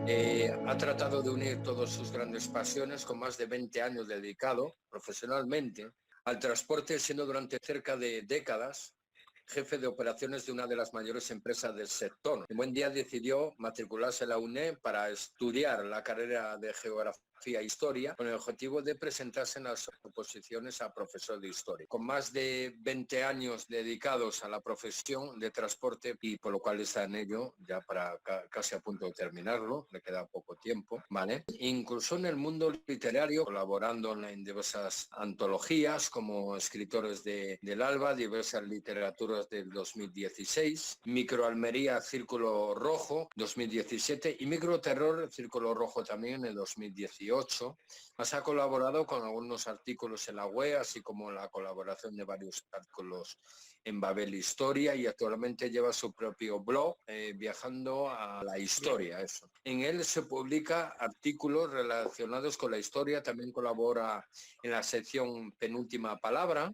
Ha tratado de unir todas sus grandes pasiones con más de 20 años dedicado profesionalmente al transporte, siendo durante cerca de décadas jefe de operaciones de una de las mayores empresas del sector. Un buen día decidió matricularse en la UNED para estudiar la carrera de Geografía e Historia con el objetivo de presentarse en las oposiciones a profesor de Historia. Con más de 20 años dedicados a la profesión de transporte y por lo cual está en ello, ya para casi a punto de terminarlo, le queda poco tiempo, ¿vale? Incluso en el mundo literario, colaborando en diversas antologías como escritores del Alba, diversas literaturas del 2016, Microalmería Círculo Rojo 2017 y Microterror Círculo Rojo también en el 2018. Más ha colaborado con algunos artículos en la web, así como la colaboración de varios artículos en Babel Historia, y actualmente lleva su propio blog, Viajando a la Historia. Eso. En él se publica artículos relacionados con la historia, también colabora en la sección Penúltima Palabra,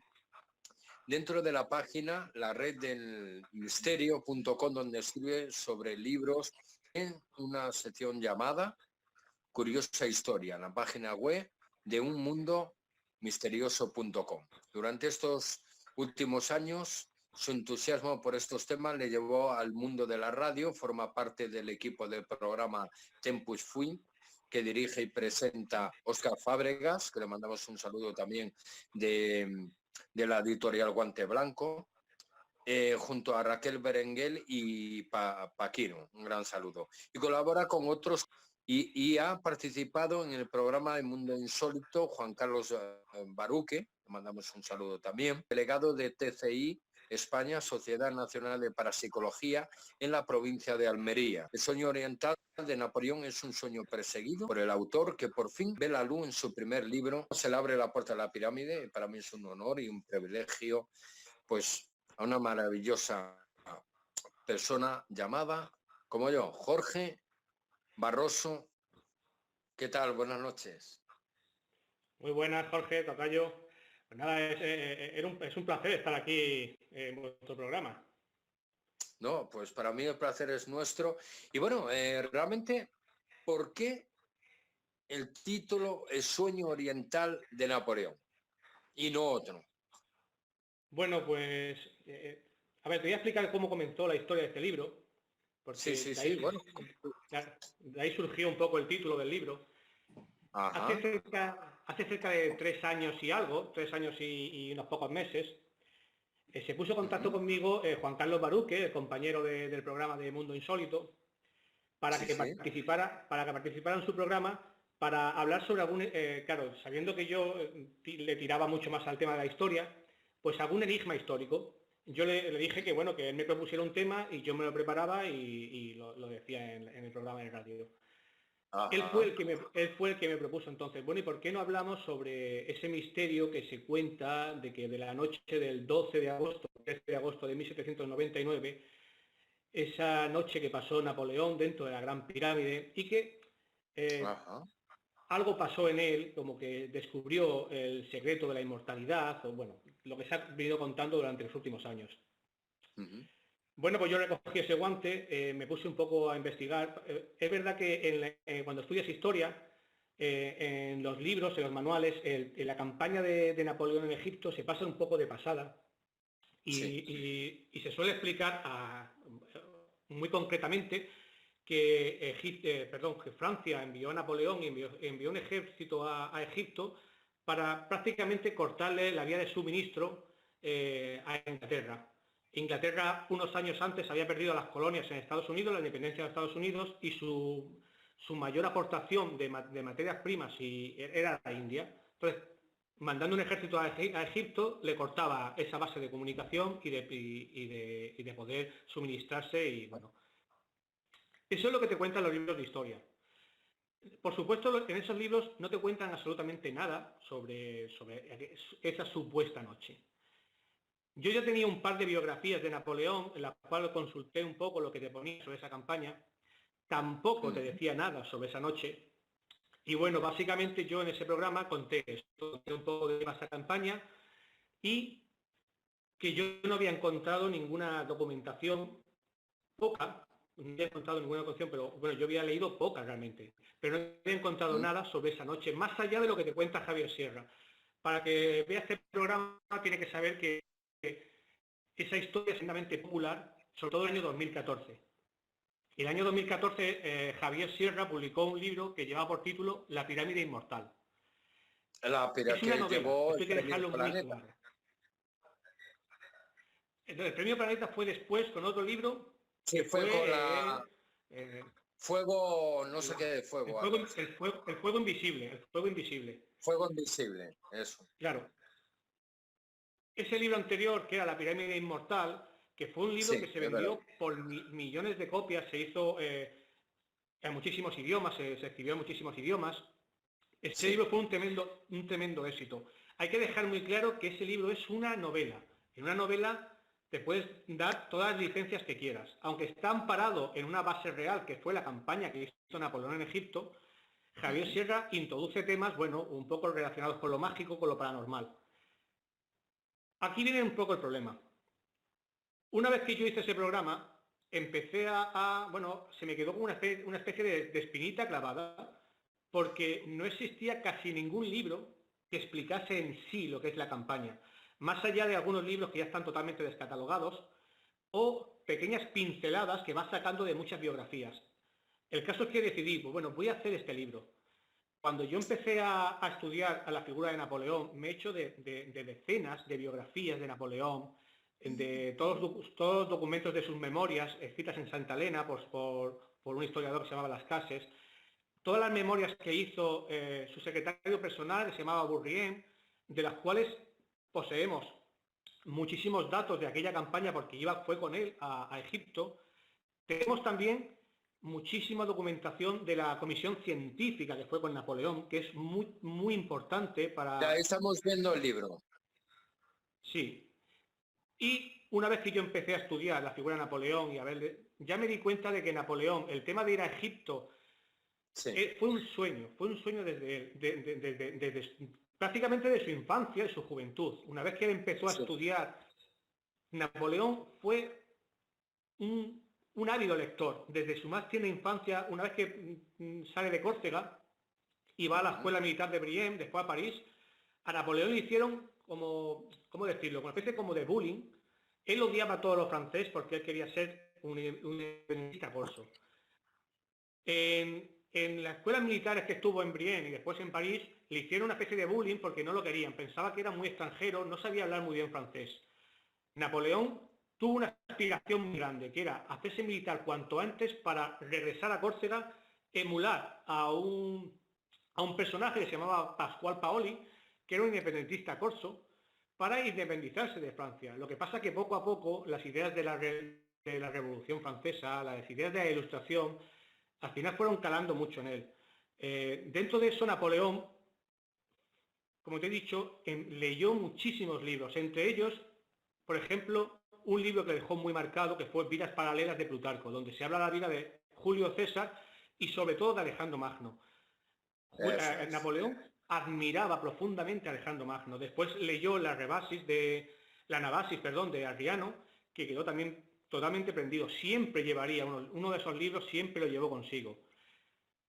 dentro de la página La Red del Misterio.com, donde escribe sobre libros en una sección llamada Curiosa Historia, la página web de unmundomisterioso.com. Durante estos últimos años, su entusiasmo por estos temas le llevó al mundo de la radio, forma parte del equipo del programa Tempus Fugit, que dirige y presenta Óscar Fábregas, que le mandamos un saludo también de la editorial Guante Blanco, junto a Raquel Berenguel y Paquino, un gran saludo. Y colabora con otros y ha participado en el programa El Mundo Insólito Juan Carlos Baruque, le mandamos un saludo también, delegado de TCI España, Sociedad Nacional de Parapsicología, en la provincia de Almería. El sueño oriental de Napoleón es un sueño perseguido por el autor, que por fin ve la luz en su primer libro. Se le abre la puerta a la pirámide, y para mí es un honor y un privilegio, pues, a una maravillosa persona llamada, como yo, Jorge Barroso. ¿Qué tal? Buenas noches. Muy buenas, Jorge, tocayo. Pues nada, es un placer estar aquí en vuestro programa. No, pues para mí el placer es nuestro. Y bueno, realmente, ¿por qué el título El sueño oriental de Napoleón y no otro? Bueno, pues, a ver, te voy a explicar cómo comenzó la historia de este libro, Sí, porque sí, sí, bueno. de ahí surgió un poco el título del libro. Ajá. Hace cerca de 3 años y algo, 3 años y unos pocos meses, se puso en contacto conmigo Juan Carlos Baruque, el compañero del programa de Mundo Insólito, Sí, sí. para que participara en su programa para hablar sobre algún, claro, sabiendo que yo le tiraba mucho más al tema de la historia, pues algún enigma histórico. Yo le dije que bueno, que él me propusiera un tema y yo me lo preparaba y lo decía en el programa de radio. Ajá. Él fue el que me propuso entonces, bueno, ¿y por qué no hablamos sobre ese misterio que se cuenta de que de la noche del 12 de agosto, 13 de agosto de 1799, esa noche que pasó Napoleón dentro de la Gran Pirámide y que Ajá. algo pasó en él, como que descubrió el secreto de la inmortalidad, o bueno, lo que se ha venido contando durante los últimos años. Uh-huh. Bueno, pues yo recogí ese guante, me puse un poco a investigar. Es verdad que cuando estudias historia, en los libros, en los manuales, en la campaña de Napoleón en Egipto se pasa un poco de pasada Sí. y se suele explicar muy concretamente que, que Francia envió a Napoleón y envió un ejército a Egipto para prácticamente cortarle la vía de suministro a Inglaterra. Inglaterra unos años antes había perdido las colonias en Estados Unidos, la independencia de Estados Unidos, y su mayor aportación de materias primas era la India. Entonces, mandando un ejército a Egipto, le cortaba esa base de comunicación y de poder suministrarse y bueno. Eso es lo que te cuentan los libros de historia. Por supuesto, en esos libros no te cuentan absolutamente nada sobre esa supuesta noche. Yo ya tenía un par de biografías de Napoleón, en las cuales consulté un poco lo que te ponía sobre esa campaña. Tampoco te Uh-huh. decía nada sobre esa noche. Y bueno, básicamente yo en ese programa conté esto, un poco de esa campaña y que yo no había encontrado ninguna documentación, poca, no he encontrado ninguna documentación, pero bueno, yo había leído pocas realmente, pero no he encontrado nada sobre esa noche, más allá de lo que te cuenta Javier Sierra. Para que veas este programa tiene que saber que esa historia es tremendamente popular, sobre todo en el año 2014. En el año 2014 Javier Sierra publicó un libro que llevaba por título La pirámide inmortal. Es una novela, esto hay que dejarlo muy claro. Entonces, el premio Planeta fue después con otro libro que fue con la... Fuego, no sé qué de fuego. El fuego invisible, el fuego invisible. Fuego invisible, eso. Claro. Ese libro anterior, que era La pirámide inmortal, que fue un libro que se vendió por millones de copias, se hizo en muchísimos idiomas, se escribió en muchísimos idiomas. Ese libro fue un tremendo éxito. Hay que dejar muy claro que ese libro es una novela. En una novela te puedes dar todas las licencias que quieras. Aunque está amparado en una base real, que fue la campaña que hizo Napoleón en Egipto, Javier Sierra introduce temas, bueno, un poco relacionados con lo mágico, con lo paranormal. Aquí viene un poco el problema. Una vez que yo hice ese programa, empecé bueno, se me quedó como una especie de espinita clavada, porque no existía casi ningún libro que explicase en sí lo que es la campaña, más allá de algunos libros que ya están totalmente descatalogados, o pequeñas pinceladas que vas sacando de muchas biografías. El caso es que decidí, pues bueno, voy a hacer este libro. Cuando yo empecé a estudiar a la figura de Napoleón, me he hecho de decenas de biografías de Napoleón, de todos los documentos de sus memorias escritas en Santa Elena por un historiador que se llamaba Las Cases, todas las memorias que hizo su secretario personal, que se llamaba Bourrienne, de las cuales poseemos muchísimos datos de aquella campaña porque fue con él a Egipto. Tenemos también muchísima documentación de la comisión científica que fue con Napoleón, que es muy importante para... Ya estamos viendo el libro. Sí. Y una vez que yo empecé a estudiar la figura de Napoleón y a ver, ya me di cuenta de que Napoleón, el tema de ir a Egipto, fue un sueño desde prácticamente de su infancia y su juventud. Una vez que él empezó a estudiar, Napoleón fue un ávido lector. Desde su más tierna infancia, una vez que sale de Córcega y va a la escuela militar de Brienne, después a París, a Napoleón le hicieron como, ¿cómo decirlo?, una especie como de bullying. Él odiaba a todos los franceses porque él quería ser un independentista corso. En las escuelas militares que estuvo en Brienne y después en París, le hicieron una especie de bullying porque no lo querían. Pensaba que era muy extranjero, no sabía hablar muy bien francés. Napoleón tuvo una aspiración muy grande, que era hacerse militar cuanto antes para regresar a Córcega, emular a un personaje que se llamaba Pascual Paoli, que era un independentista corso, para independizarse de Francia. Lo que pasa es que poco a poco las ideas de la Revolución Francesa, las ideas de la Ilustración, al final fueron calando mucho en él. Dentro de eso, Napoleón, como te he dicho, leyó muchísimos libros, entre ellos, por ejemplo, un libro que dejó muy marcado, que fue Vidas paralelas de Plutarco, donde se habla de la vida de Julio César y sobre todo de Alejandro Magno. Napoleón admiraba profundamente a Alejandro Magno. Después leyó la Anabasis de Arriano, que quedó también totalmente prendido. Siempre llevaría uno de esos libros, siempre lo llevó consigo.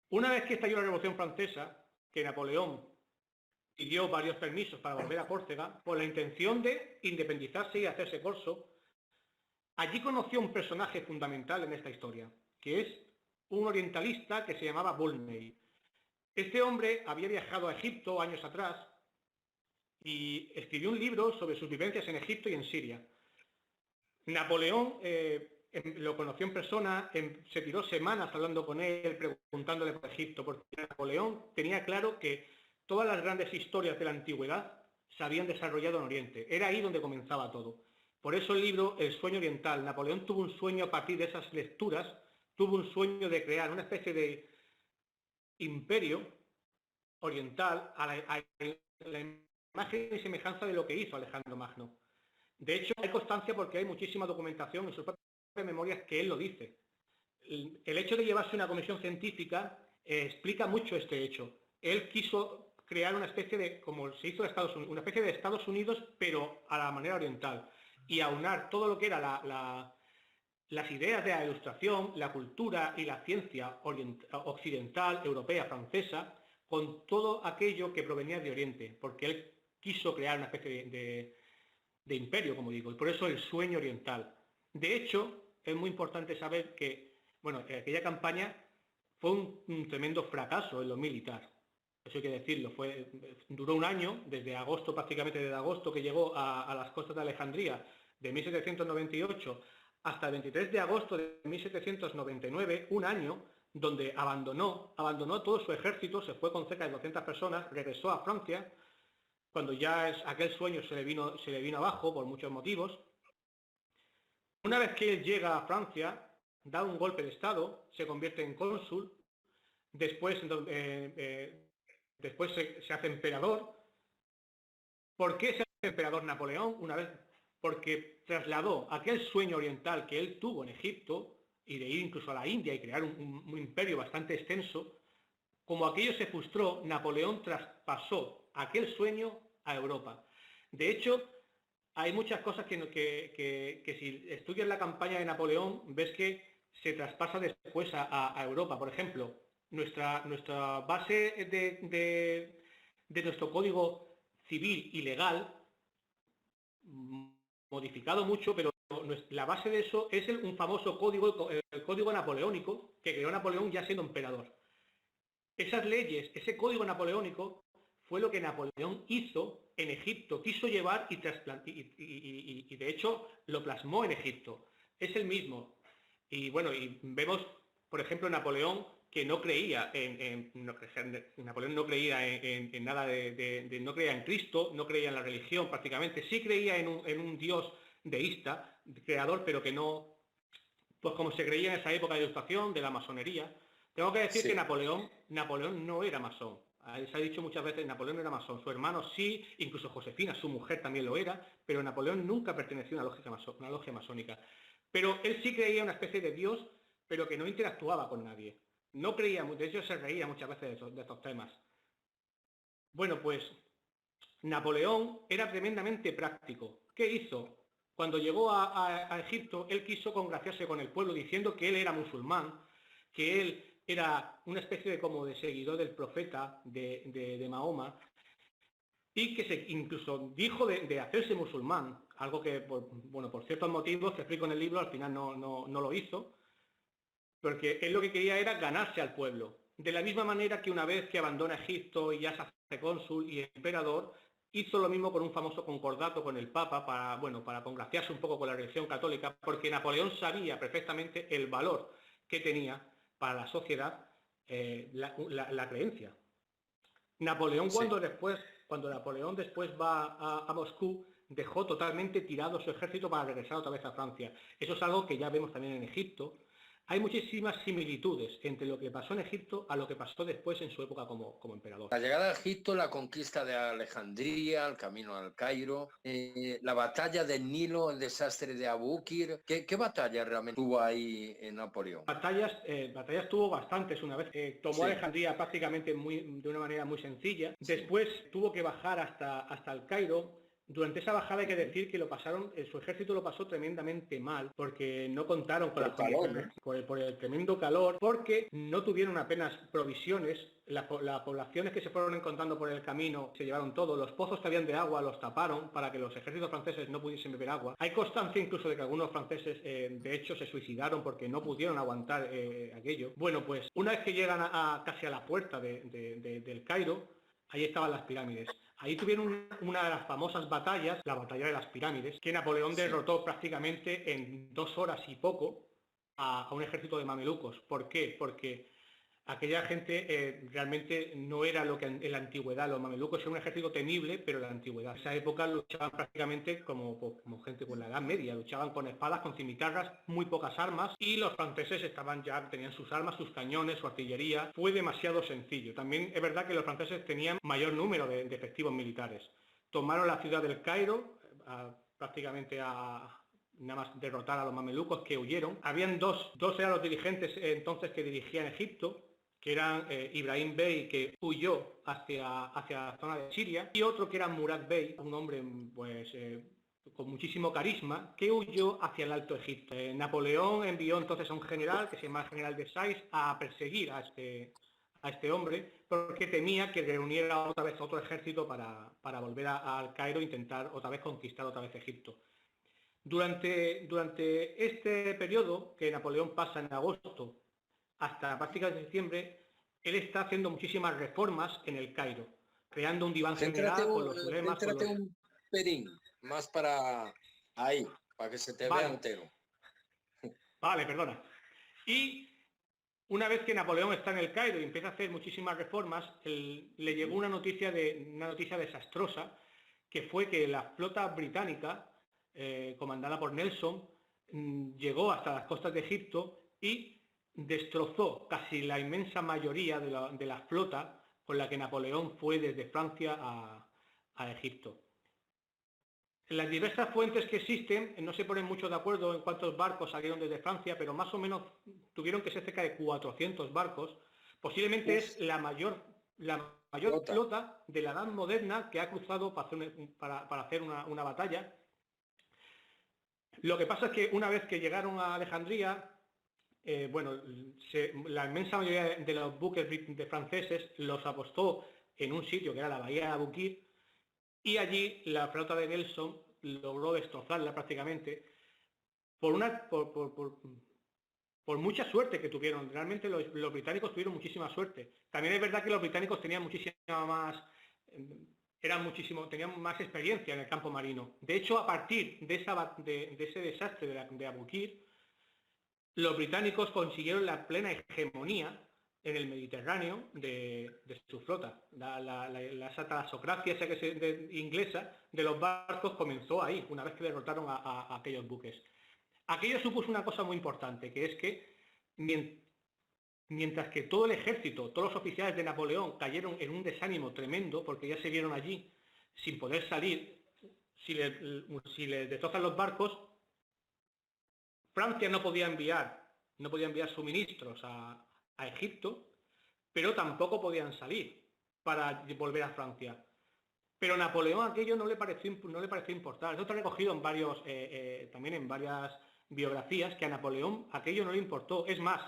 Una vez que estalló la Revolución Francesa, que Napoleón pidió varios permisos para volver a Córcega, con la intención de independizarse y hacerse corso, allí conoció un personaje fundamental en esta historia, que es un orientalista que se llamaba Volney. Este hombre había viajado a Egipto años atrás y escribió un libro sobre sus vivencias en Egipto y en Siria. Napoleón lo conoció en persona, se tiró semanas hablando con él, preguntándole por Egipto, porque Napoleón tenía claro que todas las grandes historias de la antigüedad se habían desarrollado en Oriente. Era ahí donde comenzaba todo. Por eso el libro El sueño oriental. Napoleón tuvo un sueño a partir de esas lecturas, tuvo un sueño de crear una especie de imperio oriental a la imagen y semejanza de lo que hizo Alejandro Magno. De hecho, hay constancia porque hay muchísima documentación en sus propias memorias que él lo dice. El hecho de llevarse una comisión científica explica mucho este hecho. Él quiso crear una especie de, como se hizo en Estados Unidos, una especie de Estados Unidos, pero a la manera oriental, y aunar todo lo que era las ideas de la Ilustración, la cultura y la ciencia occidental, europea, francesa, con todo aquello que provenía de Oriente, porque él quiso crear una especie de imperio, como digo, y por eso el sueño oriental. De hecho, es muy importante saber que, bueno, aquella campaña fue un tremendo fracaso en lo militar. Eso hay que decirlo, duró un año, prácticamente desde agosto que llegó a las costas de Alejandría, de 1798 hasta el 23 de agosto de 1799, un año donde abandonó todo su ejército, se fue con cerca de 200 personas, regresó a Francia, cuando ya aquel sueño se le vino abajo por muchos motivos. Una vez que él llega a Francia, da un golpe de estado, se convierte en cónsul, después se hace emperador. ¿Por qué se hace emperador Napoleón? Porque trasladó aquel sueño oriental que él tuvo en Egipto, y de ir incluso a la India y crear un imperio bastante extenso. Como aquello se frustró, Napoleón traspasó aquel sueño a Europa. De hecho, hay muchas cosas que si estudias la campaña de Napoleón, ves que se traspasa después a Europa. Por ejemplo, nuestra base de nuestro código civil y legal, modificado mucho, pero la base de eso es un famoso código, el código napoleónico, que creó Napoleón ya siendo emperador. Esas leyes, ese código napoleónico, fue lo que Napoleón hizo en Egipto, quiso llevar y de hecho lo plasmó en Egipto. Es el mismo. Y bueno, y vemos, por ejemplo, Napoleón, que no creía Napoleón no creía en nada no creía en Cristo, no creía en la religión prácticamente, sí creía en un Dios deísta, creador, pero que no, pues como se creía en esa época de Ilustración, de la masonería. Tengo que decir que Napoleón no era masón. Se ha dicho muchas veces, Napoleón no era masón. Su hermano sí, incluso Josefina, su mujer, también lo era, pero Napoleón nunca perteneció a una logia masónica. Pero él sí creía en una especie de Dios, pero que no interactuaba con nadie. No creía, de hecho se reía muchas veces de estos temas. Bueno, pues Napoleón era tremendamente práctico. ¿Qué hizo? Cuando llegó a Egipto, él quiso congraciarse con el pueblo diciendo que él era musulmán, que él era una especie de seguidor del profeta de Mahoma, y que incluso dijo de hacerse musulmán, algo que por ciertos motivos que explico en el libro al final no lo hizo, porque él lo que quería era ganarse al pueblo. De la misma manera que una vez que abandona Egipto y ya se hace cónsul y emperador, hizo lo mismo con un famoso concordato con el Papa para congraciarse un poco con la religión católica, porque Napoleón sabía perfectamente el valor que tenía para la sociedad la creencia. Napoleón, cuando Napoleón después va a Moscú, dejó totalmente tirado su ejército para regresar otra vez a Francia. Eso es algo que ya vemos también en Egipto. Hay muchísimas similitudes entre lo que pasó en Egipto a lo que pasó después en su época como emperador. La llegada a Egipto, la conquista de Alejandría, el camino al Cairo, la batalla del Nilo, el desastre de Abukir. ¿Qué batalla realmente tuvo ahí en Napoleón? Batallas tuvo bastantes. Una vez tomó Alejandría prácticamente de una manera muy sencilla. Después tuvo que bajar hasta el Cairo. Durante esa bajada hay que decir que su ejército lo pasó tremendamente mal, porque no contaron con las condiciones, por el tremendo calor, porque no tuvieron apenas provisiones. Las poblaciones que se fueron encontrando por el camino se llevaron todo. Los pozos que habían de agua los taparon para que los ejércitos franceses no pudiesen beber agua. Hay constancia incluso de que algunos franceses de hecho se suicidaron porque no pudieron aguantar aquello. Bueno, pues una vez que llegan casi a la puerta del Cairo, ahí estaban las pirámides. Ahí tuvieron una de las famosas batallas, la batalla de las pirámides, que Napoleón derrotó prácticamente en 2 horas y poco a un ejército de mamelucos. ¿Por qué? Porque aquella gente realmente no era lo que en la antigüedad. Los mamelucos eran un ejército temible, pero en la antigüedad. En esa época luchaban prácticamente como gente con la Edad Media. Luchaban con espadas, con cimitarras, muy pocas armas, y los franceses tenían sus armas, sus cañones, su artillería. Fue demasiado sencillo. También es verdad que los franceses tenían mayor número de efectivos militares. Tomaron la ciudad del Cairo, prácticamente nada más derrotar a los mamelucos, que huyeron. Habían dos eran los dirigentes entonces que dirigían Egipto, que eran Ibrahim Bey, que huyó hacia la zona de Siria, y otro que era Murad Bey, un hombre con muchísimo carisma, que huyó hacia el Alto Egipto. Napoleón envió entonces a un general, que se llama el general de Sais, a perseguir a este hombre, porque temía que reuniera otra vez otro ejército para volver al Cairo e intentar otra vez conquistar otra vez Egipto. Durante este periodo, que Napoleón pasa en agosto hasta prácticamente diciembre, él está haciendo muchísimas reformas en el Cairo, creando un diván general con los ulemas. Céntrate un pelín más para ahí, para que se te vea entero. Vale, perdona. Y una vez que Napoleón está en el Cairo y empieza a hacer muchísimas reformas, le llegó una noticia desastrosa, que fue que la flota británica, comandada por Nelson, llegó hasta las costas de Egipto y destrozó casi la inmensa mayoría de la flota con la que Napoleón fue desde Francia a Egipto. Las diversas fuentes que existen no se ponen mucho de acuerdo en cuántos barcos salieron desde Francia, pero más o menos tuvieron que ser cerca de 400 barcos. Posiblemente es la mayor flota de la Edad Moderna que ha cruzado para hacer una batalla. Lo que pasa es que una vez que llegaron a Alejandría, la inmensa mayoría de los buques franceses los apostó en un sitio que era la bahía de Aboukir, y allí la flota de Nelson logró destrozarla prácticamente por mucha suerte que tuvieron. Realmente los británicos tuvieron muchísima suerte. También es verdad que los británicos tenían tenían más experiencia en el campo marino. De hecho, a partir de ese desastre de Aboukir, los británicos consiguieron la plena hegemonía en el Mediterráneo de su flota. La talasocracia inglesa de los barcos comenzó ahí, una vez que derrotaron a aquellos buques. Aquello supuso una cosa muy importante, que es que mientras que todo el ejército, todos los oficiales de Napoleón cayeron en un desánimo tremendo, porque ya se vieron allí sin poder salir, si les destrozan los barcos, Francia no podía enviar suministros a Egipto, pero tampoco podían salir para volver a Francia. Pero Napoleón aquello no le pareció importar. Esto está recogido también en varias biografías, que a Napoleón aquello no le importó. Es más,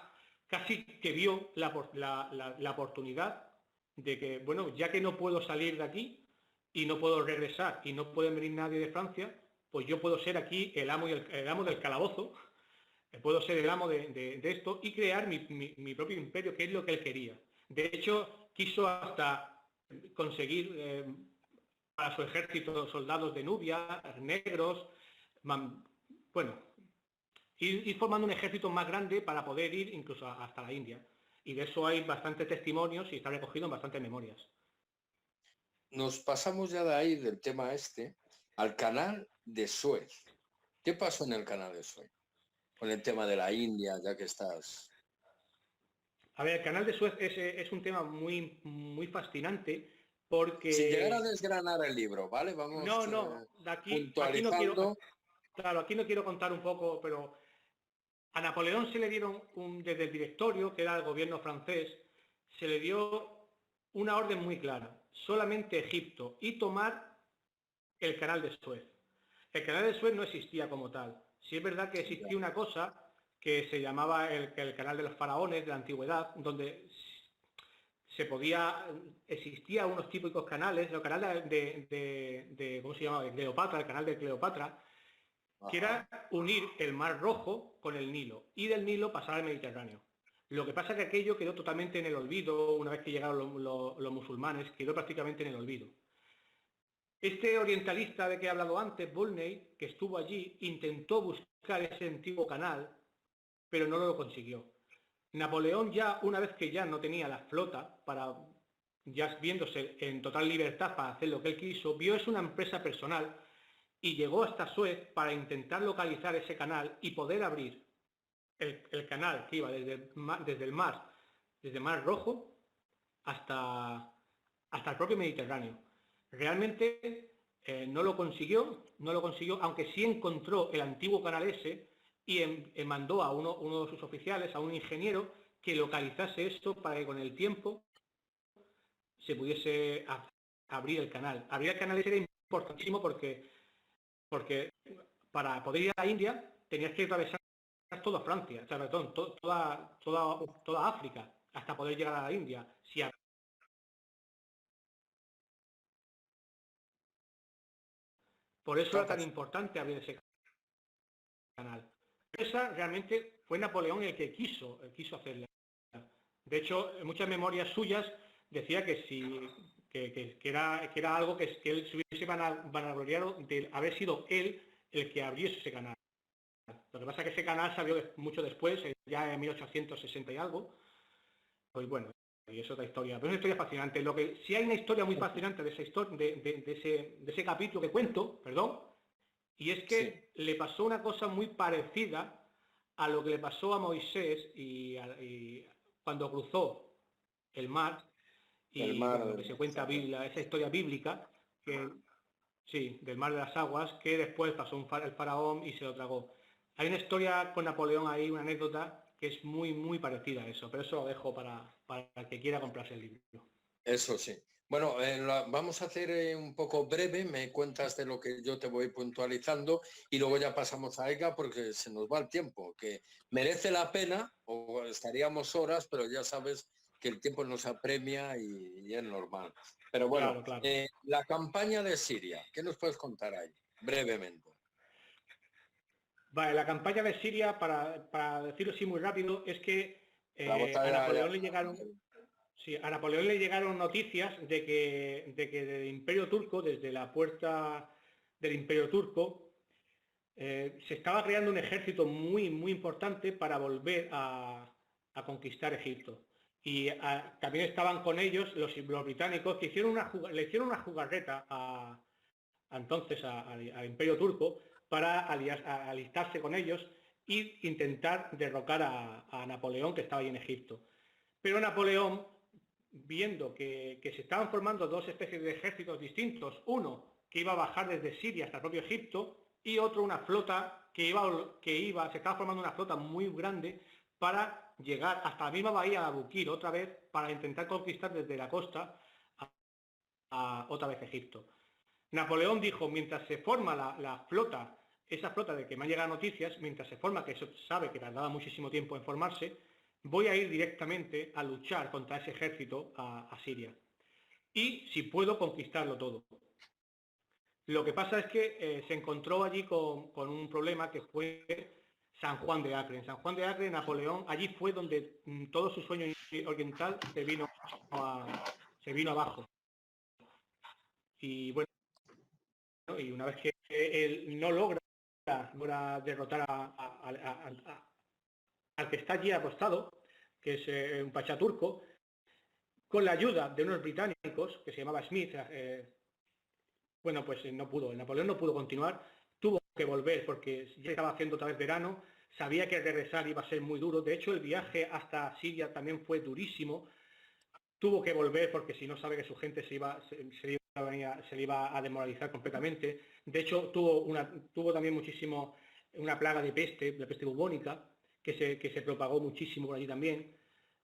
casi que vio la oportunidad de que, bueno, ya que no puedo salir de aquí y no puedo regresar y no puede venir nadie de Francia, pues yo puedo ser aquí el amo del calabozo. Puedo ser el amo de esto y crear mi propio imperio, que es lo que él quería. De hecho, quiso hasta conseguir para su ejército soldados de Nubia, negros, ir formando un ejército más grande para poder ir incluso hasta la India. Y de eso hay bastantes testimonios y está recogido en bastantes memorias. Nos pasamos ya de ahí, del tema al canal de Suez. ¿Qué pasó en el canal de Suez? Con el tema de la India, ya que estás... A ver, el canal de Suez es un tema muy, muy fascinante, porque... Sin llegar a desgranar el libro, ¿vale? Vamos puntualizando. Aquí no quiero contar un poco, pero a Napoleón se le dieron, desde el directorio, que era el gobierno francés, se le dio una orden muy clara: solamente Egipto y tomar el canal de Suez. El canal de Suez no existía como tal. Sí es verdad que existía una cosa que se llamaba el canal de los faraones de la antigüedad, donde existía unos típicos canales, el canal ¿cómo se llamaba? De Cleopatra, el canal de Cleopatra, que era unir el Mar Rojo con el Nilo, y del Nilo pasar al Mediterráneo. Lo que pasa es que aquello quedó totalmente en el olvido. Una vez que llegaron los musulmanes, quedó prácticamente en el olvido. Este orientalista de que he hablado antes, Volney, que estuvo allí, intentó buscar ese antiguo canal, pero no lo consiguió. Napoleón, ya una vez que ya no tenía la flota, ya viéndose en total libertad para hacer lo que él quiso, vio es una empresa personal y llegó hasta Suez para intentar localizar ese canal y poder abrir el canal que iba desde el Mar Rojo hasta el propio Mediterráneo. Realmente no lo consiguió, aunque sí encontró el antiguo canal ese y mandó a uno de sus oficiales, a un ingeniero, que localizase esto para que con el tiempo se pudiese abrir el canal. Abrir el canal ese era importantísimo porque porque para poder ir a la India tenías que atravesar toda Francia, o sea, perdón, toda África, hasta poder llegar a la India. Por eso era tan importante abrir ese canal. Esa realmente fue Napoleón el que quiso hacerla. De hecho, en muchas memorias suyas decía que era algo que él se hubiese vanagloriado de haber sido él el que abriese ese canal. Lo que pasa es que ese canal salió mucho después, ya en 1860 y algo. Pues bueno, y es otra historia. Pero es una historia fascinante. Lo que sí hay una historia muy fascinante de esa historia, de ese capítulo que cuento, perdón, y es que le pasó una cosa muy parecida a lo que le pasó a Moisés y cuando cruzó el mar, y bueno, lo que se cuenta esa historia bíblica, que sí, del mar de las aguas, que después pasó el faraón y se lo tragó. Hay una historia con Napoleón ahí, una anécdota que es muy, muy parecida a eso, pero eso lo dejo para el que quiera comprarse el libro. Eso sí. Bueno, vamos a hacer un poco breve, me cuentas de lo que yo te voy puntualizando y luego ya pasamos a Ega porque se nos va el tiempo, que merece la pena, o estaríamos horas, pero ya sabes que el tiempo nos apremia y es normal. Pero bueno, claro. La campaña de Siria, ¿qué nos puedes contar ahí? Brevemente. Vale, la campaña de Siria, para decirlo así muy rápido, es que a Napoleón le llegaron... Sí, a Napoleón le llegaron noticias de que del Imperio Turco, desde la puerta del Imperio Turco, se estaba creando un ejército muy, muy importante para volver a conquistar Egipto. Y también estaban con ellos los británicos, que le hicieron una jugarreta entonces al Imperio Turco para alistarse con ellos e intentar derrocar a Napoleón, que estaba ahí en Egipto. Pero Napoleón, viendo que se estaban formando dos especies de ejércitos distintos, uno que iba a bajar desde Siria hasta el propio Egipto y otro una flota se estaba formando una flota muy grande para llegar hasta la misma bahía de Abukir otra vez para intentar conquistar desde la costa a otra vez Egipto. Napoleón dijo, mientras se forma la flota, esa flota de que me han llegado noticias, mientras se forma, que sabe que tardaba muchísimo tiempo en formarse, voy a ir directamente a luchar contra ese ejército a Siria. Y si puedo, conquistarlo todo. Lo que pasa es que se encontró allí con un problema que fue San Juan de Acre. En San Juan de Acre, Napoleón, allí fue donde todo su sueño oriental se vino abajo. Y bueno, y una vez que él no logra derrotar al que está allí apostado, que es un pachá turco, con la ayuda de unos británicos, que se llamaba Smith, bueno, pues no pudo, Napoleón no pudo continuar, tuvo que volver porque ya estaba haciendo otra vez verano, sabía que regresar iba a ser muy duro, de hecho el viaje hasta Siria también fue durísimo, tuvo que volver porque si no sabe que su gente se le iba a demoralizar completamente. De hecho, tuvo también muchísimo una plaga de peste bubónica, que se propagó muchísimo por allí también.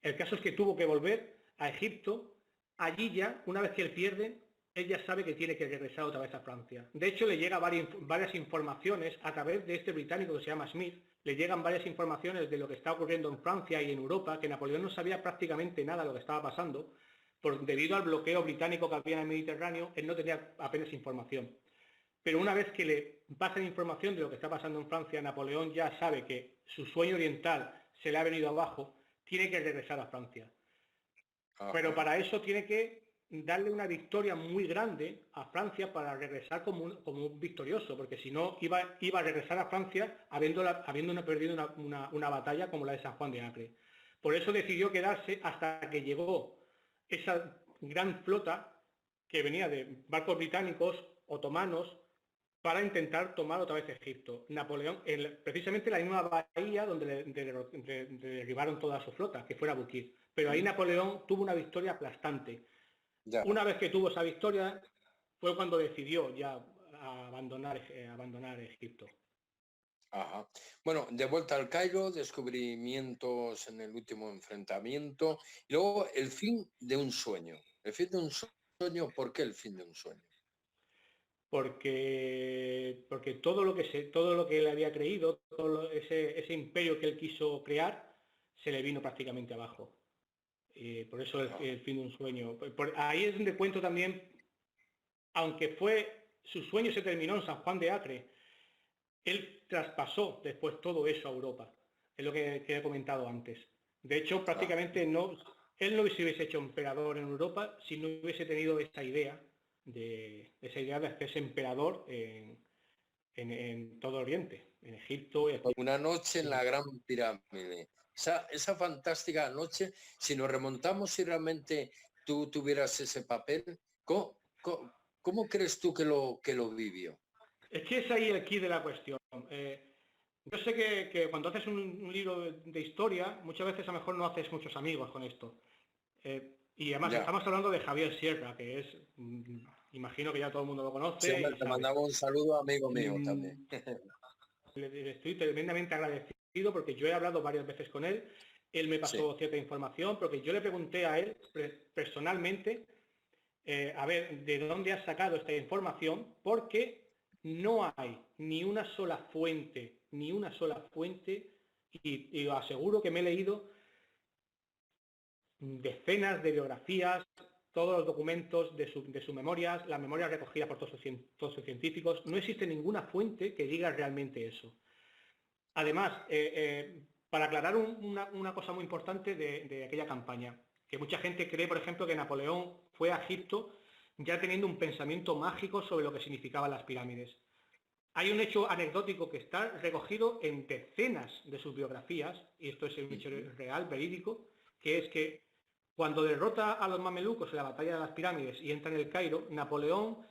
El caso es que tuvo que volver a Egipto. Allí ya, una vez que él pierde, él ya sabe que tiene que regresar otra vez a Francia. De hecho, le llega varias informaciones a través de este británico que se llama Smith, le llegan varias informaciones de lo que está ocurriendo en Francia y en Europa, que Napoleón no sabía prácticamente nada de lo que estaba pasando, debido al bloqueo británico que había en el Mediterráneo, él no tenía apenas información. Pero una vez que le pasan información de lo que está pasando en Francia, Napoleón ya sabe que su sueño oriental se le ha venido abajo, tiene que regresar a Francia. Ajá. Pero para eso tiene que darle una victoria muy grande a Francia para regresar como un victorioso, porque si no iba a regresar a Francia habiendo perdido una batalla como la de San Juan de Acre. Por eso decidió quedarse hasta que llegó esa gran flota que venía de barcos británicos, otomanos, para intentar tomar otra vez Egipto. Napoleón, precisamente la misma bahía donde derribaron toda su flota, que fuera Abukir. Pero ahí Napoleón tuvo una victoria aplastante. Ya. Una vez que tuvo esa victoria, fue cuando decidió ya abandonar Egipto. Ajá. Bueno, de vuelta al Cairo, descubrimientos en el último enfrentamiento, y luego el fin de un sueño. El fin de un sueño, ¿por qué el fin de un sueño? porque todo lo que él había creído, ese imperio que él quiso crear, se le vino prácticamente abajo. Por eso el fin de un sueño. Ahí es donde cuento también, aunque su sueño se terminó en San Juan de Acre, él traspasó después todo eso a Europa. Es lo que he comentado antes. De hecho, prácticamente él no se hubiese hecho emperador en Europa si no hubiese tenido esa idea de hacerse emperador en todo Oriente, en Egipto. Una noche en la Gran Pirámide. Esa fantástica noche, si nos remontamos, si realmente tú tuvieras ese papel, ¿cómo crees tú que lo vivió? Es que es ahí el quid de la cuestión. Yo sé que cuando haces un libro de historia, muchas veces a lo mejor no haces muchos amigos con esto. Y además estamos hablando de Javier Sierra, que es, imagino que ya todo el mundo lo conoce. Sí, te mandamos un saludo, amigo mío, también. Le estoy tremendamente agradecido porque yo he hablado varias veces con él. Él me pasó cierta información, porque yo le pregunté a él personalmente, a ver, ¿de dónde has sacado esta información? Porque no hay ni una sola fuente, y lo aseguro que me he leído decenas de biografías, todos los documentos de sus memorias, las memorias recogidas por todos sus científicos. No existe ninguna fuente que diga realmente eso. Además, para aclarar una cosa muy importante de aquella campaña, que mucha gente cree, por ejemplo, que Napoleón fue a Egipto ya teniendo un pensamiento mágico sobre lo que significaban las pirámides. Hay un hecho anecdótico que está recogido en decenas de sus biografías, y esto es un hecho real, verídico, que es que cuando derrota a los mamelucos en la batalla de las pirámides y entra en el Cairo, Napoleón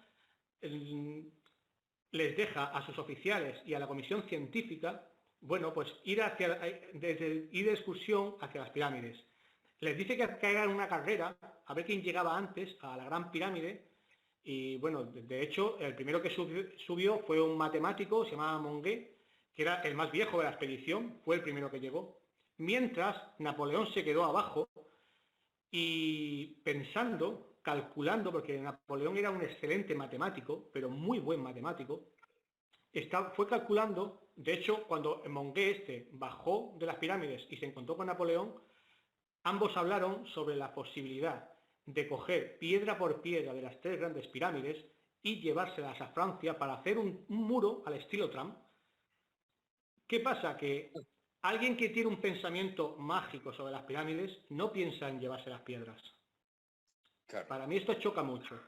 les deja a sus oficiales y a la comisión científica, bueno, pues ir de excursión hacia las pirámides. Les dice que hagan una carrera a ver quién llegaba antes a la Gran Pirámide. Y bueno, de hecho, el primero que subió fue un matemático, se llamaba Mongué, que era el más viejo de la expedición, fue el primero que llegó. Mientras, Napoleón se quedó abajo y pensando, calculando, porque Napoleón era un excelente matemático, pero muy buen matemático, fue calculando. De hecho, cuando Mongué bajó de las pirámides y se encontró con Napoleón, ambos hablaron sobre la posibilidad de coger piedra por piedra de las 3 grandes pirámides y llevárselas a Francia para hacer un muro al estilo Trump. ¿Qué pasa? Que alguien que tiene un pensamiento mágico sobre las pirámides no piensa en llevarse las piedras. Claro. Para mí esto choca mucho.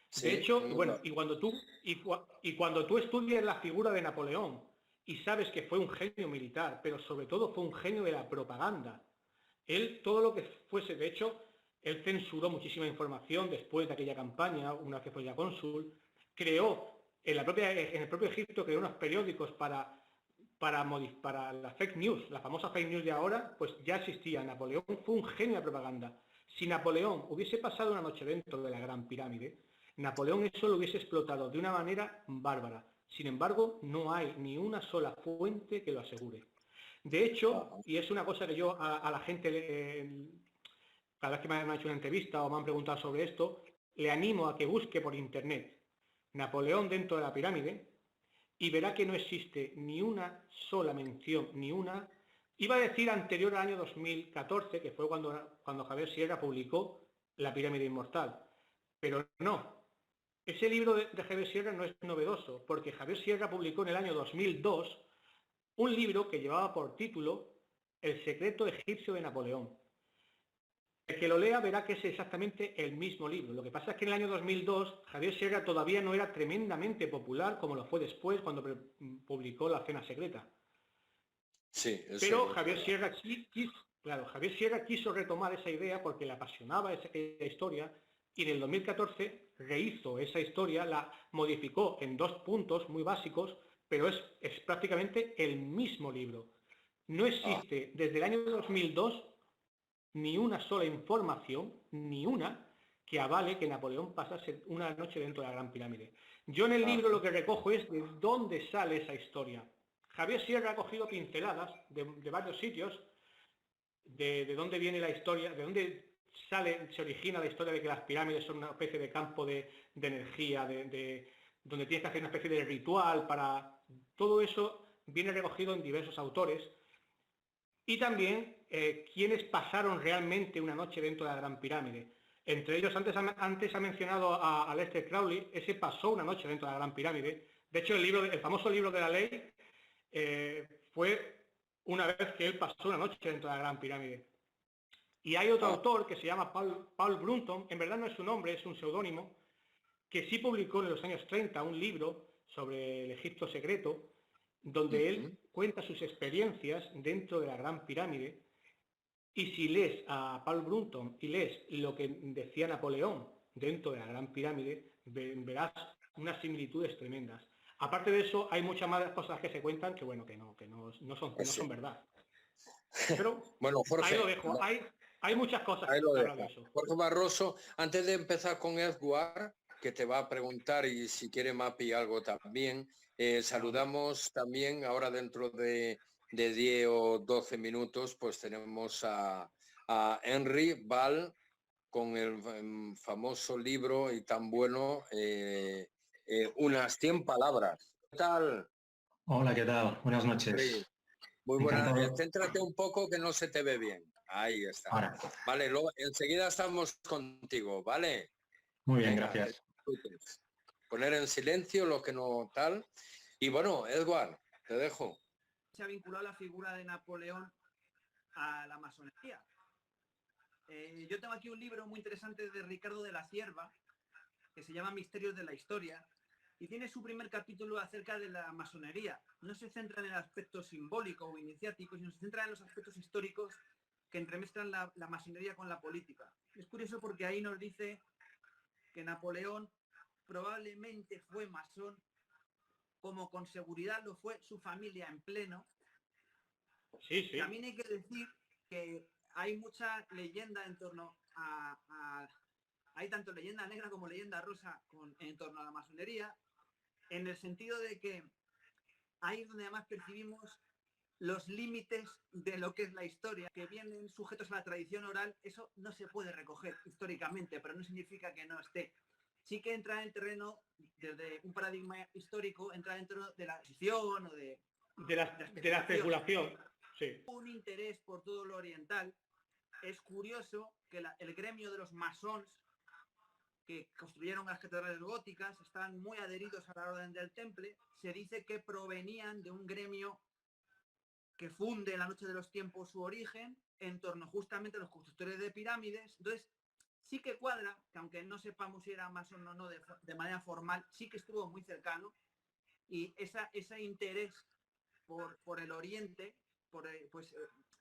Sí, de hecho, bueno, y cuando tú estudias la figura de Napoleón y sabes que fue un genio militar, pero sobre todo fue un genio de la propaganda. Él, todo lo que fuese, de hecho, él censuró muchísima información después de aquella campaña, una vez que fue ya cónsul, creó, en el propio Egipto, creó unos periódicos para la fake news, la famosa fake news de ahora, pues ya existía. Napoleón fue un genio de propaganda. Si Napoleón hubiese pasado una noche dentro de la Gran Pirámide, Napoleón eso lo hubiese explotado de una manera bárbara. Sin embargo, no hay ni una sola fuente que lo asegure. De hecho, y es una cosa que yo a la gente, cada vez que me han hecho una entrevista o me han preguntado sobre esto, le animo a que busque por internet Napoleón dentro de la pirámide y verá que no existe ni una sola mención, iba a decir anterior al año 2014, que fue cuando Javier Sierra publicó La pirámide inmortal, pero no. Ese libro de Javier Sierra no es novedoso, porque Javier Sierra publicó en el año 2002 un libro que llevaba por título El secreto egipcio de Napoleón. El que lo lea verá que es exactamente el mismo libro. Lo que pasa es que en el año 2002 Javier Sierra todavía no era tremendamente popular como lo fue después cuando publicó La cena secreta. Sí, pero Javier Sierra quiso retomar esa idea porque le apasionaba esa historia y en el 2014 rehizo esa historia, la modificó en 2 puntos muy básicos, pero es prácticamente el mismo libro. No existe desde el año 2002 ni una sola información, ni una, que avale que Napoleón pasase una noche dentro de la Gran Pirámide. Yo en el libro lo que recojo es de dónde sale esa historia. Javier Sierra ha cogido pinceladas de varios sitios, de dónde viene la historia, de dónde se origina la historia de que las pirámides son una especie de campo de energía, de donde tienes que hacer una especie de ritual para... Todo eso viene recogido en diversos autores. Y también quienes pasaron realmente una noche dentro de la Gran Pirámide. Entre ellos, antes ha mencionado a Aleister Crowley, ese pasó una noche dentro de la Gran Pirámide. De hecho, el famoso libro de la ley fue una vez que él pasó una noche dentro de la Gran Pirámide. Y hay otro autor que se llama Paul Brunton, en verdad no es su nombre, es un seudónimo, que sí publicó en los años 30 un libro sobre el Egipto secreto, donde él cuenta sus experiencias dentro de la Gran Pirámide. Y si lees a Paul Brunton y lees lo que decía Napoleón dentro de la Gran Pirámide, verás unas similitudes tremendas. Aparte de eso, hay muchas más cosas que se cuentan que, bueno, que no son verdad. Pero bueno, Jorge, ahí lo dejo. Hay muchas cosas que hablar de eso. Jorge Barroso, antes de empezar con Edward, que te va a preguntar y si quiere Mapi algo también, saludamos también ahora dentro de 10 o 12 minutos, pues tenemos a Henry Val con el famoso libro y tan bueno, Unas 100 palabras. ¿Qué tal? Hola, ¿qué tal? Buenas noches. Muy buena. Céntrate un poco que no se te ve bien. Ahí está. Ahora. Vale, enseguida estamos contigo, ¿vale? Muy bien, gracias. Poner en silencio lo que no tal. Y bueno, Edward, te dejo. Se ha vinculado la figura de Napoleón a la masonería. Yo tengo aquí un libro muy interesante de Ricardo de la Cierva, que se llama Misterios de la Historia, y tiene su primer capítulo acerca de la masonería. No se centra en el aspecto simbólico o iniciático, sino se centra en los aspectos históricos que entremezclan la masonería con la política. Es curioso porque ahí nos dice que Napoleón probablemente fue masón, como con seguridad lo fue su familia en pleno. Sí, sí. También hay que decir que hay mucha leyenda en torno hay tanto leyenda negra como leyenda rosa en torno a la masonería, en el sentido de que ahí es donde además percibimos los límites de lo que es la historia, que vienen sujetos a la tradición oral. Eso no se puede recoger históricamente, pero no significa que no esté. Sí que entra en el terreno, desde un paradigma histórico, entra dentro de la ficción o de la especulación. Sí. Un interés por todo lo oriental. Es curioso que el gremio de los masons que construyeron las catedrales góticas están muy adheridos a la Orden del Temple. Se dice que provenían de un gremio que funde en la Noche de los Tiempos su origen en torno justamente a los constructores de pirámides. Entonces, sí que cuadra, que aunque no sepamos si era masón o no de manera formal, sí que estuvo muy cercano, y ese interés por el Oriente,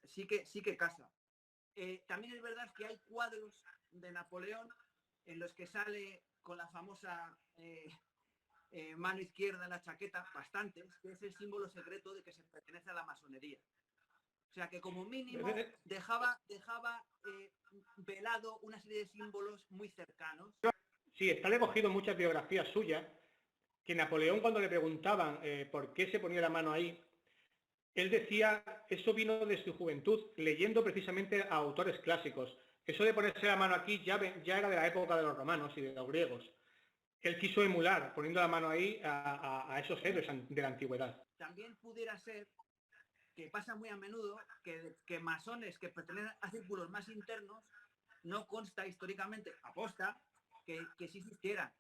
sí que casa. También es verdad que hay cuadros de Napoleón en los que sale con la famosa mano izquierda en la chaqueta, bastantes, que es el símbolo secreto de que se pertenece a la masonería. O sea que como mínimo dejaba velado una serie de símbolos muy cercanos. Sí, está recogido en muchas biografías suyas que Napoleón, cuando le preguntaban por qué se ponía la mano ahí, él decía, eso vino de su juventud, leyendo precisamente a autores clásicos. Eso de ponerse la mano aquí ya era de la época de los romanos y de los griegos. Él quiso emular, poniendo la mano ahí, a esos héroes de la antigüedad. También pudiera ser que pasa muy a menudo que masones que pertenecen a círculos más internos, no consta históricamente, aposta, que sí existieran.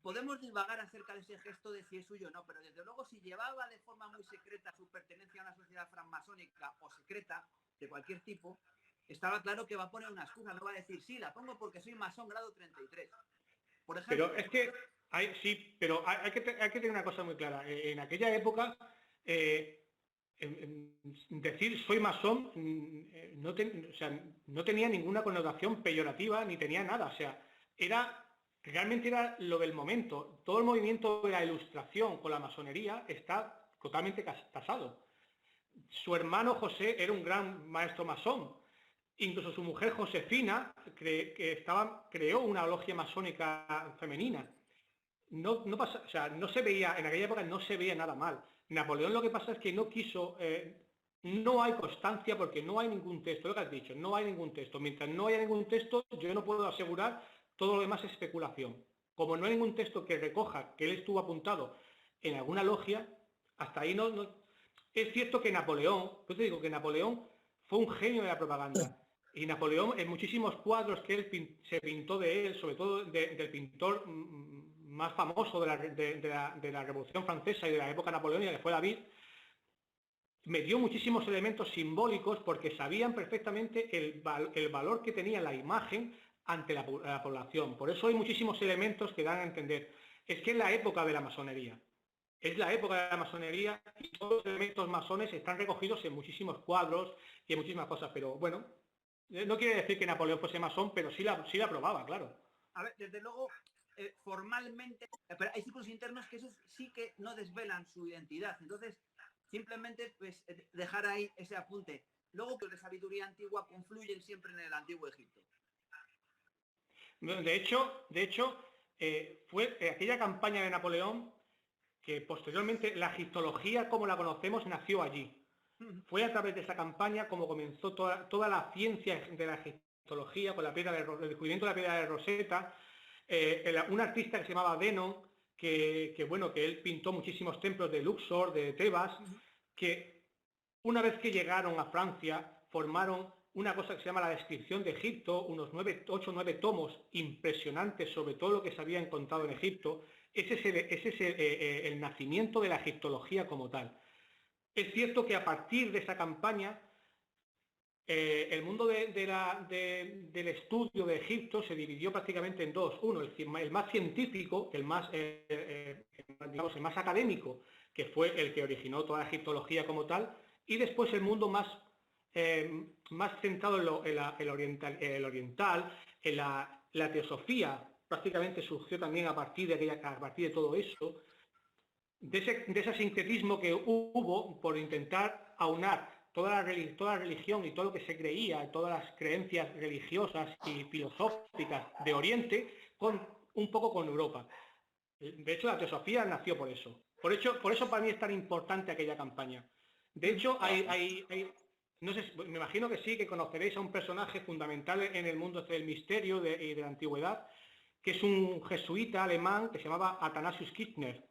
Podemos divagar acerca de ese gesto de si es suyo o no, pero desde luego si llevaba de forma muy secreta su pertenencia a una sociedad francmasónica o secreta de cualquier tipo, estaba claro que va a poner una excusa, no va a decir, sí, la pongo porque soy masón grado 33. Por ejemplo, pero es que hay que tener una cosa muy clara. En aquella época, decir soy masón no tenía ninguna connotación peyorativa ni tenía nada. O sea, realmente era lo del momento. Todo el movimiento de la ilustración con la masonería está totalmente casado. Su hermano José era un gran maestro masón. Incluso su mujer Josefina creó una logia masónica femenina. No se veía, en aquella época no se veía nada mal. Napoleón lo que pasa es que no quiso, no hay constancia porque no hay ningún texto, lo que has dicho, no hay ningún texto. Mientras no haya ningún texto, yo no puedo asegurar, todo lo demás es especulación. como no hay ningún texto que recoja que él estuvo apuntado en alguna logia, hasta ahí no. Es cierto que Napoleón, pues te digo que Napoleón fue un genio de la propaganda. Y Napoleón, en muchísimos cuadros que él se pintó de él, sobre todo del pintor más famoso de la Revolución Francesa y de la época napoleónica, que fue David, metió muchísimos elementos simbólicos porque sabían perfectamente el valor que tenía la imagen ante la población. Por eso hay muchísimos elementos que dan a entender. Es que es la época de la masonería. Es la época de la masonería y todos los elementos masones están recogidos en muchísimos cuadros y en muchísimas cosas. Pero bueno, no quiere decir que Napoleón fuese masón, pero sí la probaba, claro. A ver, desde luego, formalmente, pero hay círculos internos que esos sí que no desvelan su identidad. Entonces, simplemente pues dejar ahí ese apunte. Luego que la sabiduría antigua confluyen siempre en el antiguo Egipto. De hecho, fue aquella campaña de Napoleón que posteriormente la egiptología como la conocemos nació allí. Fue a través de esa campaña como comenzó toda la ciencia de la egiptología con el descubrimiento de la piedra de Rosetta. Un artista que se llamaba Denon, que él pintó muchísimos templos de Luxor, de Tebas, que una vez que llegaron a Francia formaron una cosa que se llama la descripción de Egipto, unos 8 o 9 tomos impresionantes sobre todo lo que se había encontrado en Egipto. Ese es el nacimiento de la egiptología como tal. Es cierto que a partir de esa campaña, el mundo del estudio de Egipto se dividió prácticamente en dos. Uno, el más científico, el más académico, que fue el que originó toda la egiptología como tal, y después el mundo más centrado en el oriental, en la teosofía. Prácticamente surgió también a partir de todo eso, de ese sincretismo que hubo por intentar aunar toda la religión y todo lo que se creía, todas las creencias religiosas y filosóficas de Oriente, un poco con Europa. De hecho, la teosofía nació por eso. Por eso para mí es tan importante aquella campaña. De hecho, no sé, me imagino que sí, que conoceréis a un personaje fundamental en el mundo del misterio y de la antigüedad, que es un jesuita alemán que se llamaba Athanasius Kirchner.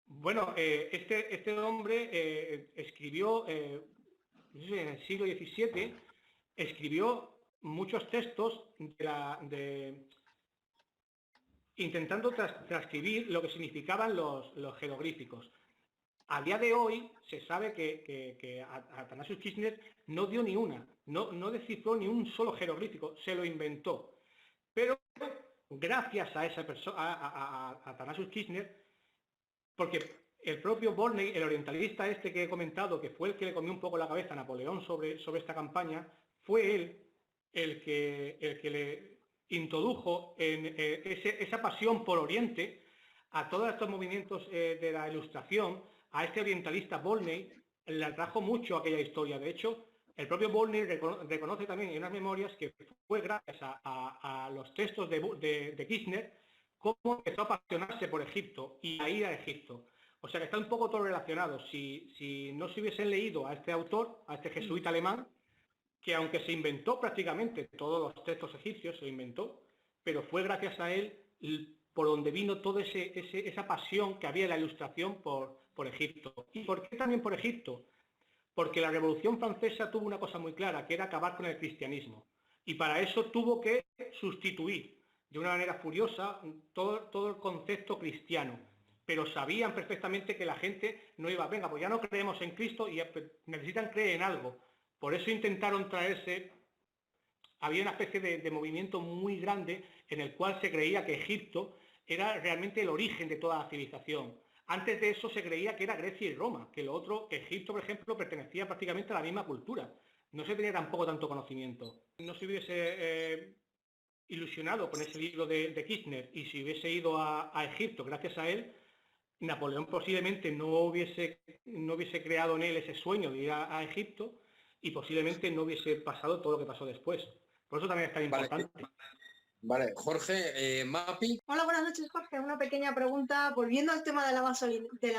Bueno, este hombre escribió, no sé, en el siglo XVII, escribió muchos textos intentando transcribir lo que significaban los jeroglíficos. A día de hoy se sabe que Athanasius Kirchner no dio ni una, no descifró ni un solo jeroglífico, se lo inventó. Pero gracias a esa persona, a Athanasius Kirchner, porque el propio Volney, el orientalista este que he comentado, que fue el que le comió un poco la cabeza a Napoleón sobre esta campaña, fue él el que le introdujo en esa pasión por Oriente a todos estos movimientos de la Ilustración. A este orientalista Volney le atrajo mucho aquella historia. De hecho, el propio Volney reconoce también en unas memorias que fue gracias a los textos de Kirchner cómo empezó a apasionarse por Egipto y a ir a Egipto. O sea que está un poco todo relacionado. Si no se hubiesen leído a este autor, a este jesuita alemán, que aunque se inventó prácticamente todos los textos egipcios, se lo inventó, pero fue gracias a él por donde vino toda esa pasión que había en la Ilustración por Egipto. ¿Y por qué también por Egipto? Porque la Revolución Francesa tuvo una cosa muy clara, que era acabar con el cristianismo. Y para eso tuvo que sustituir de una manera furiosa todo el concepto cristiano. Pero sabían perfectamente que la gente no iba, venga, pues ya no creemos en Cristo y necesitan creer en algo. Por eso intentaron traerse, había una especie de movimiento muy grande en el cual se creía que Egipto era realmente el origen de toda la civilización. Antes de eso se creía que era Grecia y Roma, que lo otro, Egipto, por ejemplo, pertenecía prácticamente a la misma cultura. No se tenía tampoco tanto conocimiento. No se hubiese ilusionado con ese libro de Kirchner y si hubiese ido a Egipto gracias a él, Napoleón posiblemente no hubiese creado en él ese sueño de ir a Egipto y posiblemente no hubiese pasado todo lo que pasó después. Por eso también es tan importante. Vale, Jorge, Mapi. Hola, buenas noches, Jorge. Una pequeña pregunta, volviendo al tema de la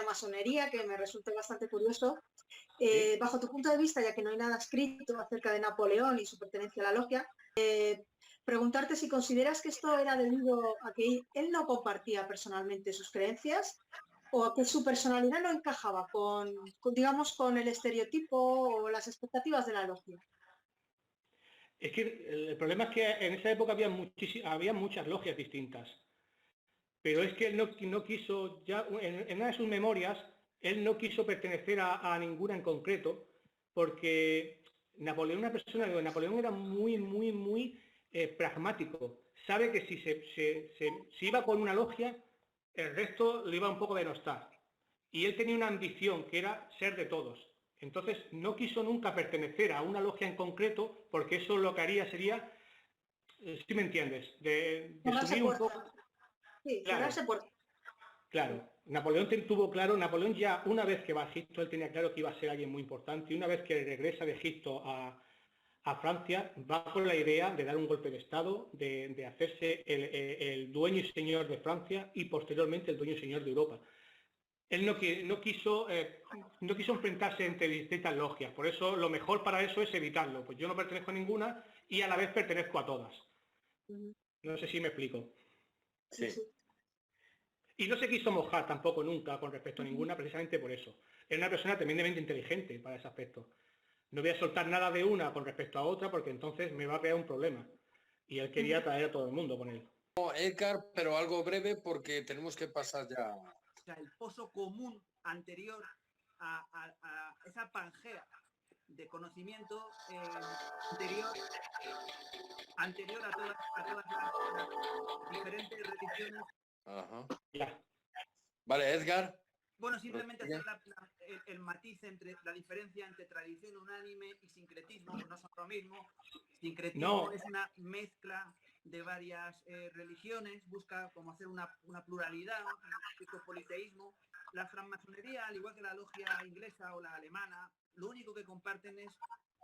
masonería, que me resulta bastante curioso. Bajo tu punto de vista, ya que no hay nada escrito acerca de Napoleón y su pertenencia a la logia, preguntarte si consideras que esto era debido a que él no compartía personalmente sus creencias o a que su personalidad no encajaba digamos, con el estereotipo o las expectativas de la logia. Es que el problema es que en esa época había muchas logias distintas, pero es que él no quiso, ya en una de sus memorias, él no quiso pertenecer a ninguna en concreto, porque Napoleón era muy pragmático. Sabe que si iba con una logia, el resto lo iba un poco a denostar. Y él tenía una ambición que era ser de todos. Entonces no quiso nunca pertenecer a una logia en concreto, porque eso lo que haría sería, si me entiendes, de subir un poco. Sí, claro, claro. Napoleón ya una vez que va a Egipto, él tenía claro que iba a ser alguien muy importante, y una vez que regresa de Egipto a Francia, va con la idea de dar un golpe de Estado, de hacerse el dueño y señor de Francia y posteriormente el dueño y señor de Europa. Él no quiso enfrentarse entre distintas logias, por eso lo mejor para eso es evitarlo. Pues yo no pertenezco a ninguna y a la vez pertenezco a todas. No sé si me explico. Sí. Y no se quiso mojar tampoco nunca con respecto a ninguna, precisamente por eso. Era una persona tremendamente inteligente para ese aspecto. No voy a soltar nada de una con respecto a otra porque entonces me va a crear un problema. Y él quería traer a todo el mundo con él. Edgar, pero algo breve porque tenemos que pasar ya. O sea, el pozo común anterior a esa Pangea de conocimiento anterior a todas las diferentes religiones. Ajá. Ya. Vale, Edgar. Bueno, simplemente hacer el matiz entre la diferencia entre tradición unánime y sincretismo, que no son lo mismo. Sincretismo es una mezcla de varias religiones, busca como hacer una pluralidad, un cierto politeísmo. La francmasonería, al igual que la logia inglesa o la alemana, lo único que comparten es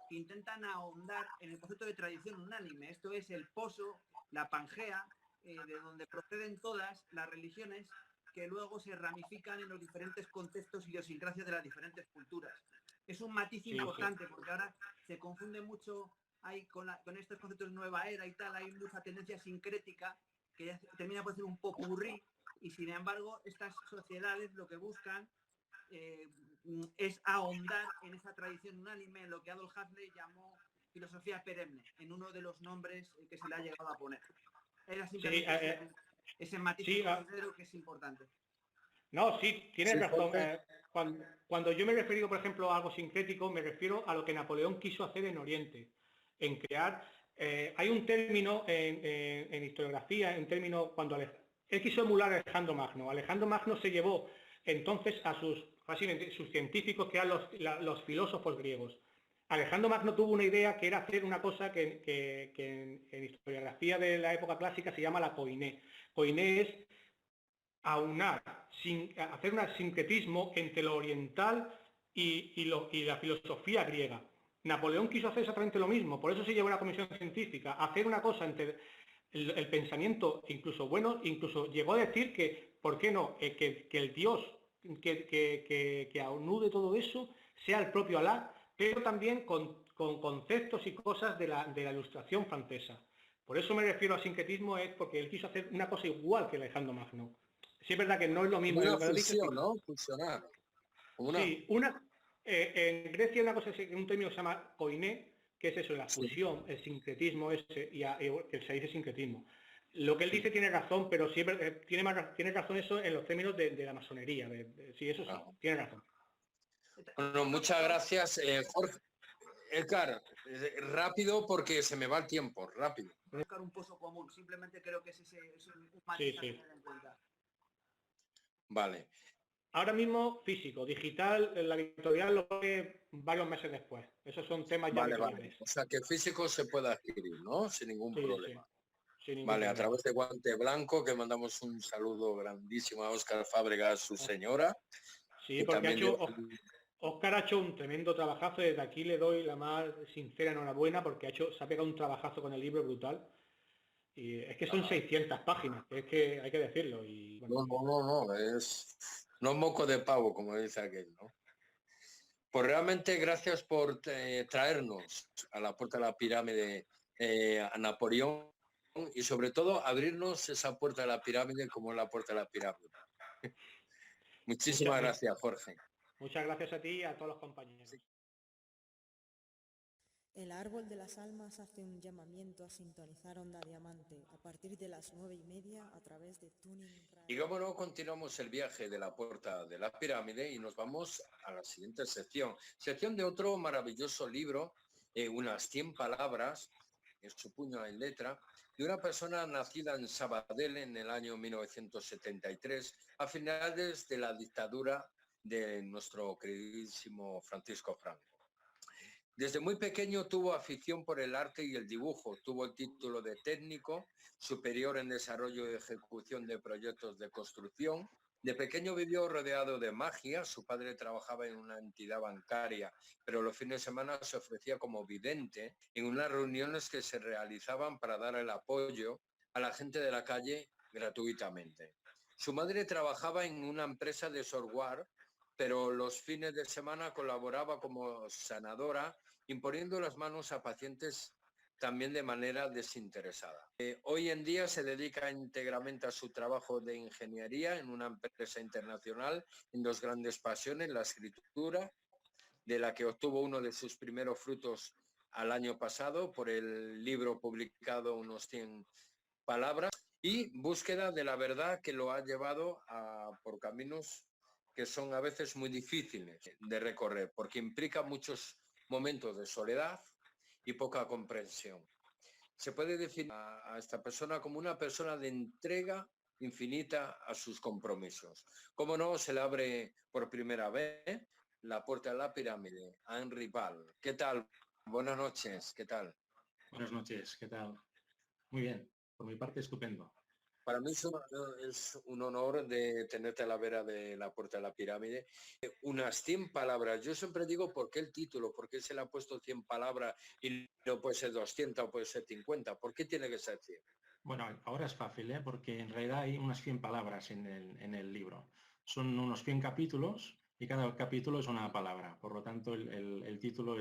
que intentan ahondar en el concepto de tradición unánime. Esto es el pozo, la Pangea, de donde proceden todas las religiones que luego se ramifican en los diferentes contextos y idiosincrasias de las diferentes culturas. Es un matiz importante porque ahora se confunde mucho con estos conceptos de nueva era y tal, hay mucha tendencia sincrética que ya termina por ser un popurrí y sin embargo estas sociedades lo que buscan es ahondar en esa tradición unánime, en lo que Adolf Huxley llamó filosofía perenne, en uno de los nombres que se le ha llegado a poner. Era simplemente ese matiz que considero que es importante. No, sí, tienes razón. Cuando yo me he referido, por ejemplo, a algo sincrético, me refiero a lo que Napoleón quiso hacer en Oriente, en crear... hay un término en historiografía, cuando él quiso emular a Alejandro Magno. Alejandro Magno se llevó entonces a sus científicos, que eran los filósofos griegos. Alejandro Magno tuvo una idea que era hacer una cosa que en historiografía de la época clásica se llama la koiné. Koiné es aunar, hacer un sincretismo entre lo oriental y la filosofía griega. Napoleón quiso hacer exactamente lo mismo, por eso se llevó a la comisión científica, hacer una cosa entre el pensamiento, incluso llegó a decir que, ¿por qué no?, que el Dios que anude todo eso sea el propio Alá, pero también con conceptos y cosas de la Ilustración francesa. Por eso me refiero a sincretismo, es porque él quiso hacer una cosa igual que Alejandro Magno. Sí, es verdad que no es lo mismo. Una fusión, ¿no? Fusionar. Sí, en Grecia hay un término que se llama koiné, que es eso, la fusión, el sincretismo que se dice sincretismo. Lo que él dice tiene razón, pero siempre tiene razón eso en los términos de la masonería. Sí, eso sí, tiene razón. Bueno, muchas gracias, Jorge. Edgar, rápido porque se me va el tiempo, rápido. Buscar un pozo común, simplemente creo que es un matiz a tener en cuenta. Vale. Ahora mismo físico, digital, la editorial lo ve varios meses después. Esos son temas ya habituales. O sea que físico se puede adquirir, ¿no? Sin ningún problema. Sin ningún problema. A problema. través de Guante Blanco, que mandamos un saludo grandísimo a Óscar Fábregas, su señora. Sí, porque Óscar ha hecho un tremendo trabajazo. Desde aquí le doy la más sincera enhorabuena porque se ha pegado un trabajazo con el libro brutal. Y es que son 600 páginas, es que hay que decirlo. Y, bueno, No, no es moco de pavo, como dice aquel, ¿no? Pues realmente gracias por traernos a la puerta de la pirámide a Napoleón. y sobre todo abrirnos esa puerta de la pirámide como es la puerta de la pirámide. Muchísimas gracias, Jorge. Muchas gracias a ti y a todos los compañeros. El árbol de las almas hace un llamamiento a sintonizar Onda Diamante a partir de las 9:30 a través de Tuning Radio. Y como no, continuamos el viaje de la puerta de la pirámide y nos vamos a la siguiente sección. Sección de otro maravilloso libro, unas 100 palabras, en su puño en letra, de una persona nacida en Sabadell en el año 1973, a finales de la dictadura de nuestro queridísimo Francisco Franco. Desde muy pequeño tuvo afición por el arte y el dibujo. Tuvo el título de técnico superior en desarrollo y ejecución de proyectos de construcción. De pequeño vivió rodeado de magia. Su padre trabajaba en una entidad bancaria, pero los fines de semana se ofrecía como vidente en unas reuniones que se realizaban para dar el apoyo a la gente de la calle gratuitamente. Su madre trabajaba en una empresa de software, pero los fines de semana colaboraba como sanadora, imponiendo las manos a pacientes también de manera desinteresada. Hoy en día se dedica íntegramente a su trabajo de ingeniería en una empresa internacional en dos grandes pasiones, la escritura, de la que obtuvo uno de sus primeros frutos al año pasado por el libro publicado Unos 100 palabras, y búsqueda de la verdad, que lo ha llevado por caminos que son a veces muy difíciles de recorrer, porque implica muchos momentos de soledad y poca comprensión. Se puede decir a esta persona como una persona de entrega infinita a sus compromisos. Como no, se le abre por primera vez la puerta de la pirámide a Henry Pal. ¿Qué tal? Buenas noches, ¿qué tal? Buenas noches, ¿qué tal? Muy bien, por mi parte estupendo. Para mí es un honor de tenerte a la vera de la puerta de la pirámide. Unas 100 palabras. Yo siempre digo, ¿por qué el título? ¿Por qué se le ha puesto 100 palabras y no puede ser 200 o puede ser 50? ¿Por qué tiene que ser 100? Bueno, ahora es fácil, porque en realidad hay unas 100 palabras en el libro. Son unos 100 capítulos y cada capítulo es una palabra. Por lo tanto, el título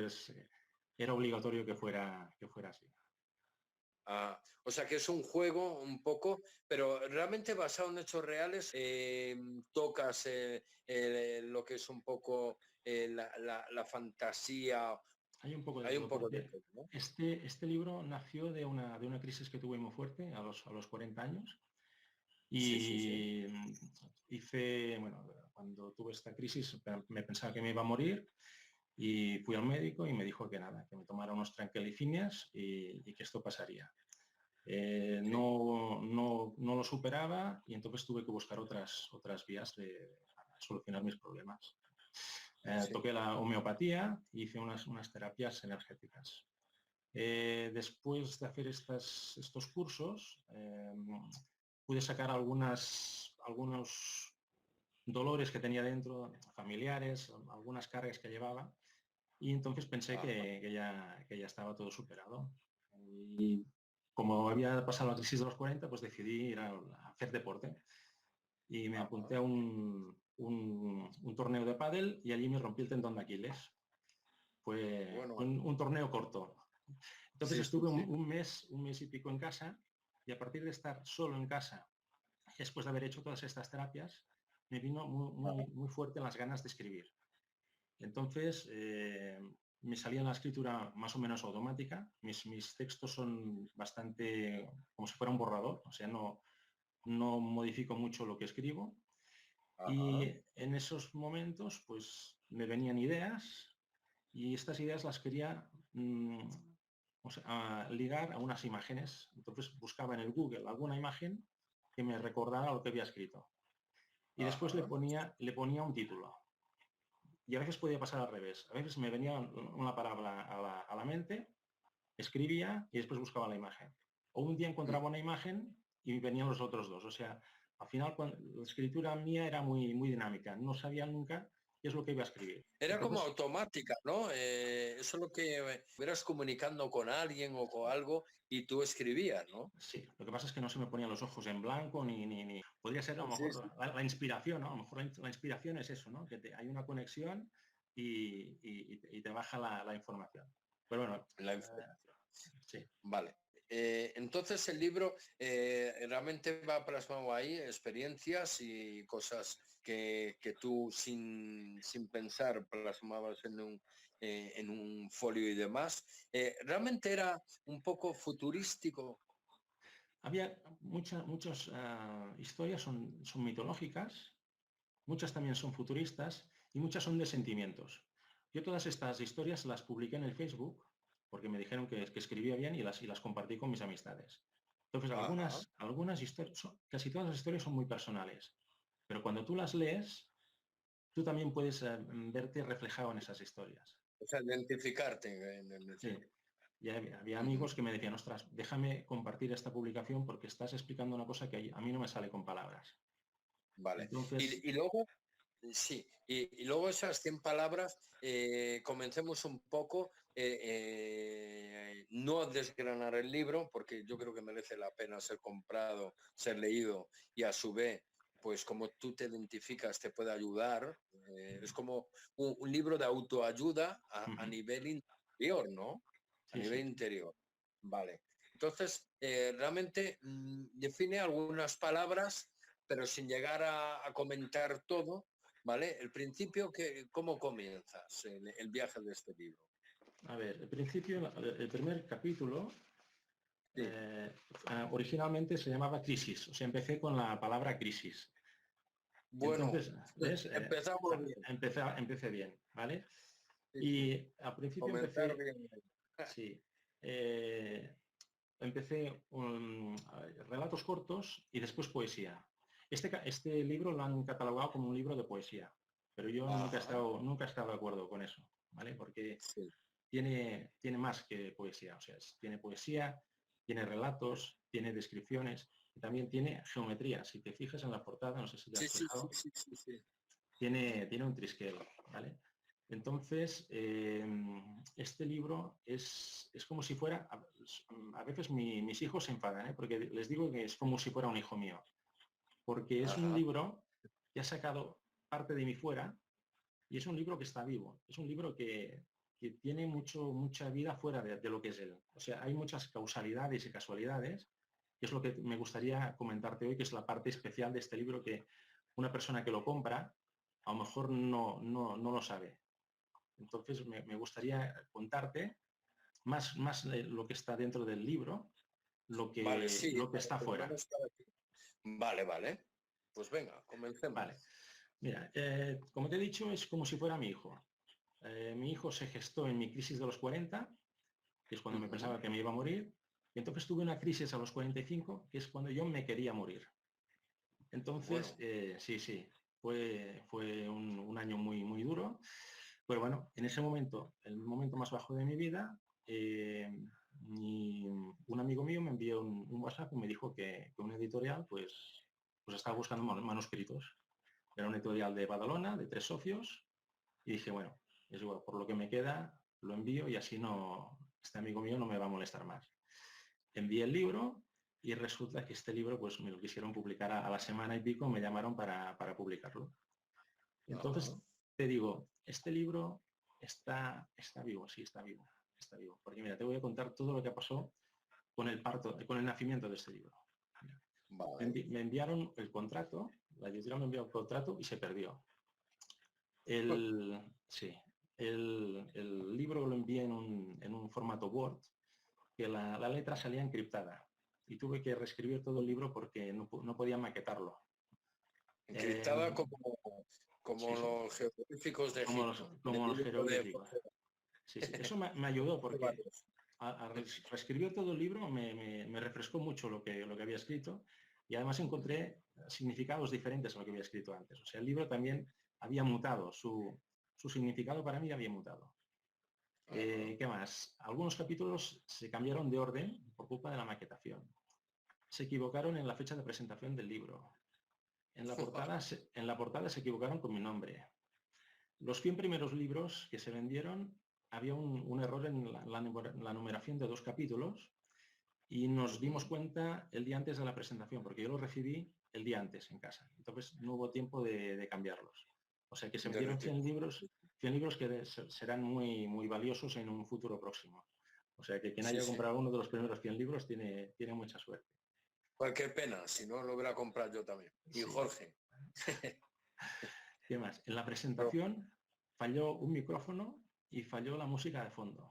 era obligatorio que fuera así. O sea que es un juego un poco, pero realmente basado en hechos reales. Tocas lo que es un poco la fantasía. Hay un poco de Hay todo, un poco de porque todo, ¿no? este libro nació de una crisis que tuve muy fuerte a los 40 años. Y hice, bueno, cuando tuve esta crisis me pensaba que me iba a morir y fui al médico y me dijo que nada, que me tomara unos tranquilifinias y que esto pasaría. No lo superaba y entonces tuve que buscar otras vías de solucionar mis problemas. Toqué la homeopatía e hice unas terapias energéticas. Después de hacer estos cursos, pude sacar algunos dolores que tenía dentro, familiares, algunas cargas que llevaba, y entonces pensé que ya estaba todo superado. Y como había pasado la crisis de los 40, pues decidí ir a hacer deporte. Y me apunté a un torneo de pádel y allí me rompí el tendón de Aquiles. Fue un torneo corto. Entonces estuve un mes y pico en casa, y a partir de estar solo en casa, después de haber hecho todas estas terapias, me vino muy fuerte las ganas de escribir. Entonces me salía la escritura más o menos automática. Mis textos son bastante como si fuera un borrador, o sea, no modifico mucho lo que escribo. Y en esos momentos pues me venían ideas, y estas ideas las quería ligar a unas imágenes. Entonces buscaba en el Google alguna imagen que me recordara lo que había escrito. Y después le ponía un título. Y a veces podía pasar al revés. A veces me venía una palabra a la mente, escribía y después buscaba la imagen. O un día encontraba una imagen y venían los otros dos. O sea, al final la escritura mía era muy dinámica. No sabía nunca qué es lo que iba a escribir. Era como automática, ¿no? Eso es lo que estuvieras comunicando con alguien o con algo y tú escribías, ¿no? Sí, lo que pasa es que no se me ponían los ojos en blanco ni... Podría ser a lo mejor la inspiración, ¿no? A lo mejor la inspiración es eso, ¿no? Que hay una conexión y te baja la información. Pero bueno... La información. Sí. Vale. Entonces el libro realmente va plasmado ahí, experiencias y cosas que tú sin pensar plasmabas en un folio y demás. Realmente era un poco futurístico. Había muchas historias son mitológicas, muchas también son futuristas y muchas son de sentimientos. Yo todas estas historias las publiqué en el Facebook porque me dijeron que escribía bien y las compartí con mis amistades. Entonces, Ajá. algunas historias, casi todas las historias son muy personales, pero cuando tú las lees, tú también puedes verte reflejado en esas historias. O sea, identificarte Sí. Y había Ujú. amigos que me decían, ostras, déjame compartir esta publicación porque estás explicando una cosa que a mí no me sale con palabras. Vale. Entonces, Y luego, sí, y luego esas 100 palabras, comencemos un poco, no a desgranar el libro, porque yo creo que merece la pena ser comprado, ser leído y a su vez, pues como tú te identificas, te puede ayudar. Es como un libro de autoayuda a nivel interior, ¿no? A sí, nivel sí. interior. Vale. Entonces, realmente define algunas palabras pero sin llegar a comentar todo, ¿vale? El principio, ¿cómo comienzas el viaje de este libro? A ver, el principio, el primer capítulo, Sí, originalmente se llamaba Crisis, o sea, empecé con la palabra crisis. bueno, Entonces, ¿ves? empezamos bien. Empecé bien, ¿vale? Sí, sí. Y al principio Comenzar empecé, bien. sí, eh, empecé relatos cortos y después poesía. Este libro lo han catalogado como un libro de poesía, pero yo Ajá, nunca he estado de acuerdo con eso, ¿vale? Porque sí. tiene más que poesía, o sea, tiene poesía, tiene relatos, tiene descripciones y también tiene geometría. Si te fijas en la portada, no sé si te Sí, has sí, sí, fijado, sí, sí, sí. tiene un trisquel, ¿vale? Entonces, este libro es como si fuera, a veces mis hijos se enfadan, ¿eh? Porque les digo que es como si fuera un hijo mío, porque es un Ajá. libro que ha sacado parte de mí fuera y es un libro que está vivo, es un libro que tiene mucha vida fuera de lo que es él. O sea, hay muchas causalidades y casualidades, que es lo que me gustaría comentarte hoy, que es la parte especial de este libro que una persona que lo compra a lo mejor no lo sabe. Entonces, me gustaría contarte más lo que está dentro del libro, Vale, sí, lo que para está que fuera. veamos cada quien. Vale, vale. Pues venga, comencemos. Vale. Mira, como te he dicho, es como si fuera mi hijo. Mi hijo se gestó en mi crisis de los 40, que es cuando me Ujú. pensaba que me iba a morir, y entonces tuve una crisis a los 45, que es cuando yo me quería morir. Entonces, Bueno, sí, fue un año muy duro, pero bueno, en ese momento, el momento más bajo de mi vida, un amigo mío me envió un WhatsApp y me dijo que una editorial pues estaba buscando manuscritos. Era una editorial de Badalona, de 3 socios, y dije, bueno, es igual, por lo que me queda, lo envío y así este amigo mío no me va a molestar más. Envié el libro y resulta que este libro pues me lo quisieron publicar a la semana y pico, me llamaron para publicarlo. ajá. Entonces, te digo, este libro está vivo, sí, está vivo. Porque mira, te voy a contar todo lo que pasó con el parto, con el nacimiento de este libro. Mira, Vale. me enviaron el contrato, la editorial me envió el contrato y se perdió. Sí, el libro lo envié en un formato Word, que la letra salía encriptada y tuve que reescribir todo el libro porque no podía maquetarlo. Encriptada como Sí, sí, los jeroglíficos de Egipto, en el como los libro de jeroglíficos. Sí, sí, eso me ayudó porque a reescribir todo el libro me refrescó mucho lo que había escrito y además encontré significados diferentes a lo que había escrito antes. O sea, el libro también había mutado, su significado para mí había mutado. Ajá. ¿Qué más? Algunos capítulos se cambiaron de orden por culpa de la maquetación. Se equivocaron en la fecha de presentación del libro. En la portada se equivocaron con mi nombre. Los 100 primeros libros que se vendieron, había un error en la numeración de 2 capítulos y nos dimos Ujú. cuenta el día antes de la presentación, porque yo lo recibí el día antes en casa. Entonces no hubo tiempo de cambiarlos. O sea que se De vendieron retiro. 100 libros que serán muy valiosos en un futuro próximo. O sea que quien Sí, haya sí. comprado uno de los primeros 100 libros tiene mucha suerte. Cualquier pena, si no lo hubiera comprado yo también. Y Sí. Jorge. ¿Qué más? En la Pero- presentación falló un micrófono y falló la música de fondo.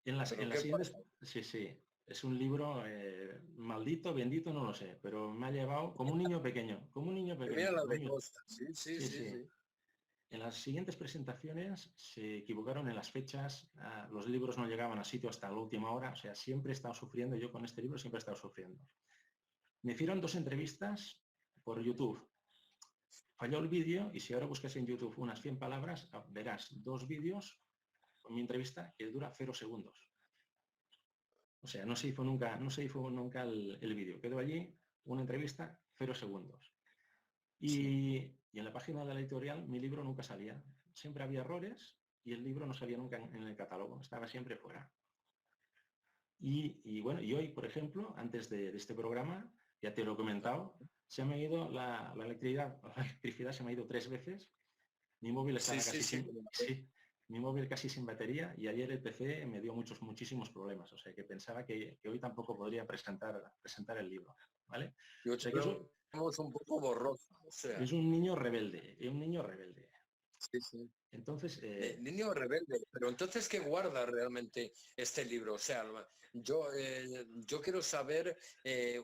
En las ¿Pero qué siguientes, pasa? sí, sí, es un libro maldito, bendito, no lo sé, pero me ha llevado como un niño pequeño, como un niño Que pequeño. mira la como un de niño- Costa. Sí, sí, Sí, sí, sí. sí. En las siguientes presentaciones se equivocaron en las fechas, los libros no llegaban a sitio hasta la última hora, o sea, siempre he estado sufriendo, yo con este libro siempre he estado sufriendo. Me hicieron 2 entrevistas por YouTube. Falló el vídeo y si ahora buscas en YouTube unas 100 palabras, verás 2 vídeos con mi entrevista que dura 0 segundos. O sea, no se hizo nunca el vídeo. Quedó allí una entrevista, 0 segundos. Y en la página de la editorial mi libro nunca salía. Siempre había errores y el libro no salía nunca en el catálogo, estaba siempre fuera. Y bueno, y hoy, por ejemplo, antes de este programa, ya te lo he comentado, se me ha ido la electricidad se me ha ido 3 veces. Mi móvil Sí, estaba sí, casi sí. sí, mi móvil casi sin batería y ayer el PC me dio muchísimos problemas. O sea que pensaba que hoy tampoco podría presentar el libro. ¿Vale? Yo O sea te que vemos un poco borroso. O sea, es un niño rebelde, es un niño rebelde. sí, sí. Entonces, Niño rebelde, pero entonces, ¿qué guarda realmente este libro? O sea, yo quiero saber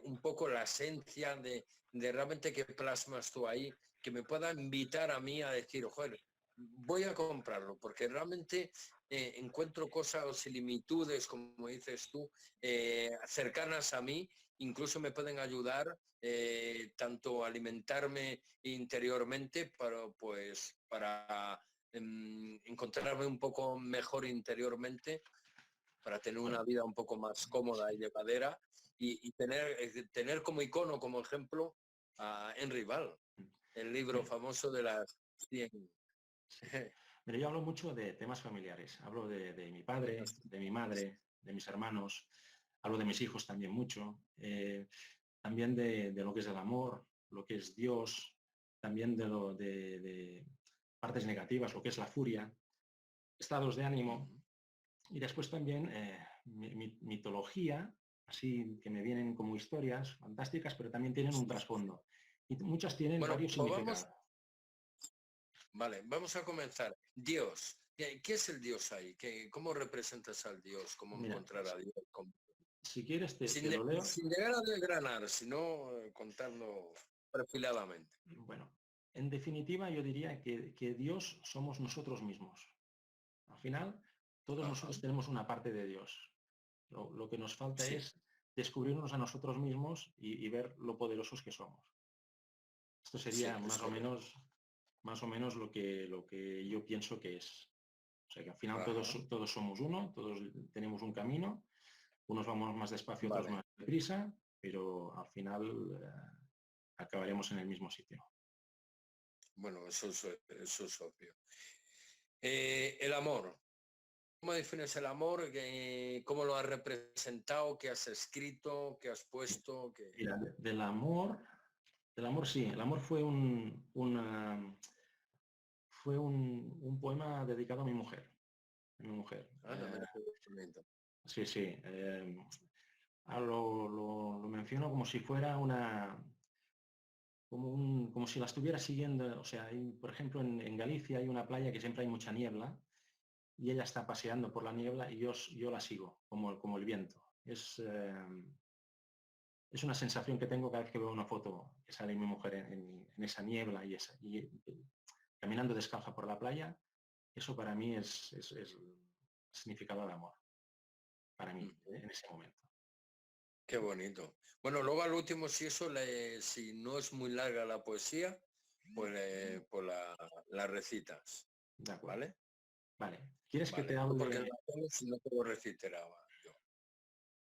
un poco la esencia de realmente qué plasmas tú ahí, que me pueda invitar a mí a decir, joder, voy a comprarlo, porque realmente encuentro cosas o similitudes, como dices tú, cercanas a mí, incluso me pueden ayudar tanto a alimentarme interiormente, para encontrarme un poco mejor interiormente para tener una bueno, vida un poco más cómoda y llevadera y tener como icono, como ejemplo a Henry Val, el libro mira, famoso de las 100. sí. Mira, yo hablo mucho de temas familiares. Hablo de mi padre, de mi madre, de mis hermanos. Hablo de mis hijos también mucho. También de lo que es el amor, lo que es Dios, también de partes negativas, lo que es la furia, estados de ánimo y después también mitología, así que me vienen como historias fantásticas, pero también tienen un trasfondo. Y muchas tienen Bueno, varios pues vamos, significados. vale, vamos a comenzar. Dios. ¿Qué es el Dios ahí? ¿Cómo representas al Dios? ¿Cómo Mira, encontrar a Dios? si quieres te Sin, lo leo. sin llegar a desgranar, sino contando perfiladamente. Bueno, en definitiva yo diría que Dios somos nosotros mismos. Al final, todos Ajá, nosotros tenemos una parte de Dios. Lo que nos falta sí. es descubrirnos a nosotros mismos y ver lo poderosos que somos. Esto Sí, sería es correcto. más o menos lo que yo pienso que es. O sea que al final Ajá, todos somos uno, todos tenemos un camino, unos vamos más despacio, otros vale. más deprisa, pero al final acabaremos en el mismo sitio. Bueno, eso es obvio. El amor. ¿Cómo defines el amor? ¿Cómo lo has representado? ¿Qué has escrito? ¿Qué has puesto? Mira, del amor sí, el amor fue un poema dedicado a mi mujer. A mi mujer. Anda, mira qué bonito. Sí, sí. Lo menciono como si fuera como si la estuviera siguiendo. O sea, por ejemplo, en Galicia hay una playa que siempre hay mucha niebla y ella está paseando por la niebla y yo la sigo, como el viento. Es una sensación que tengo cada vez que veo una foto que sale mi mujer en esa niebla y caminando descalza por la playa. Eso para mí es significado de amor, para mí, Ujú. en ese momento. Qué bonito. Bueno, luego al último, si eso, si no es muy larga la poesía, pues la recitas, De acuerdo. ¿vale? Vale. ¿Quieres que te Vale. Porque hable? si no te lo recitaraba yo.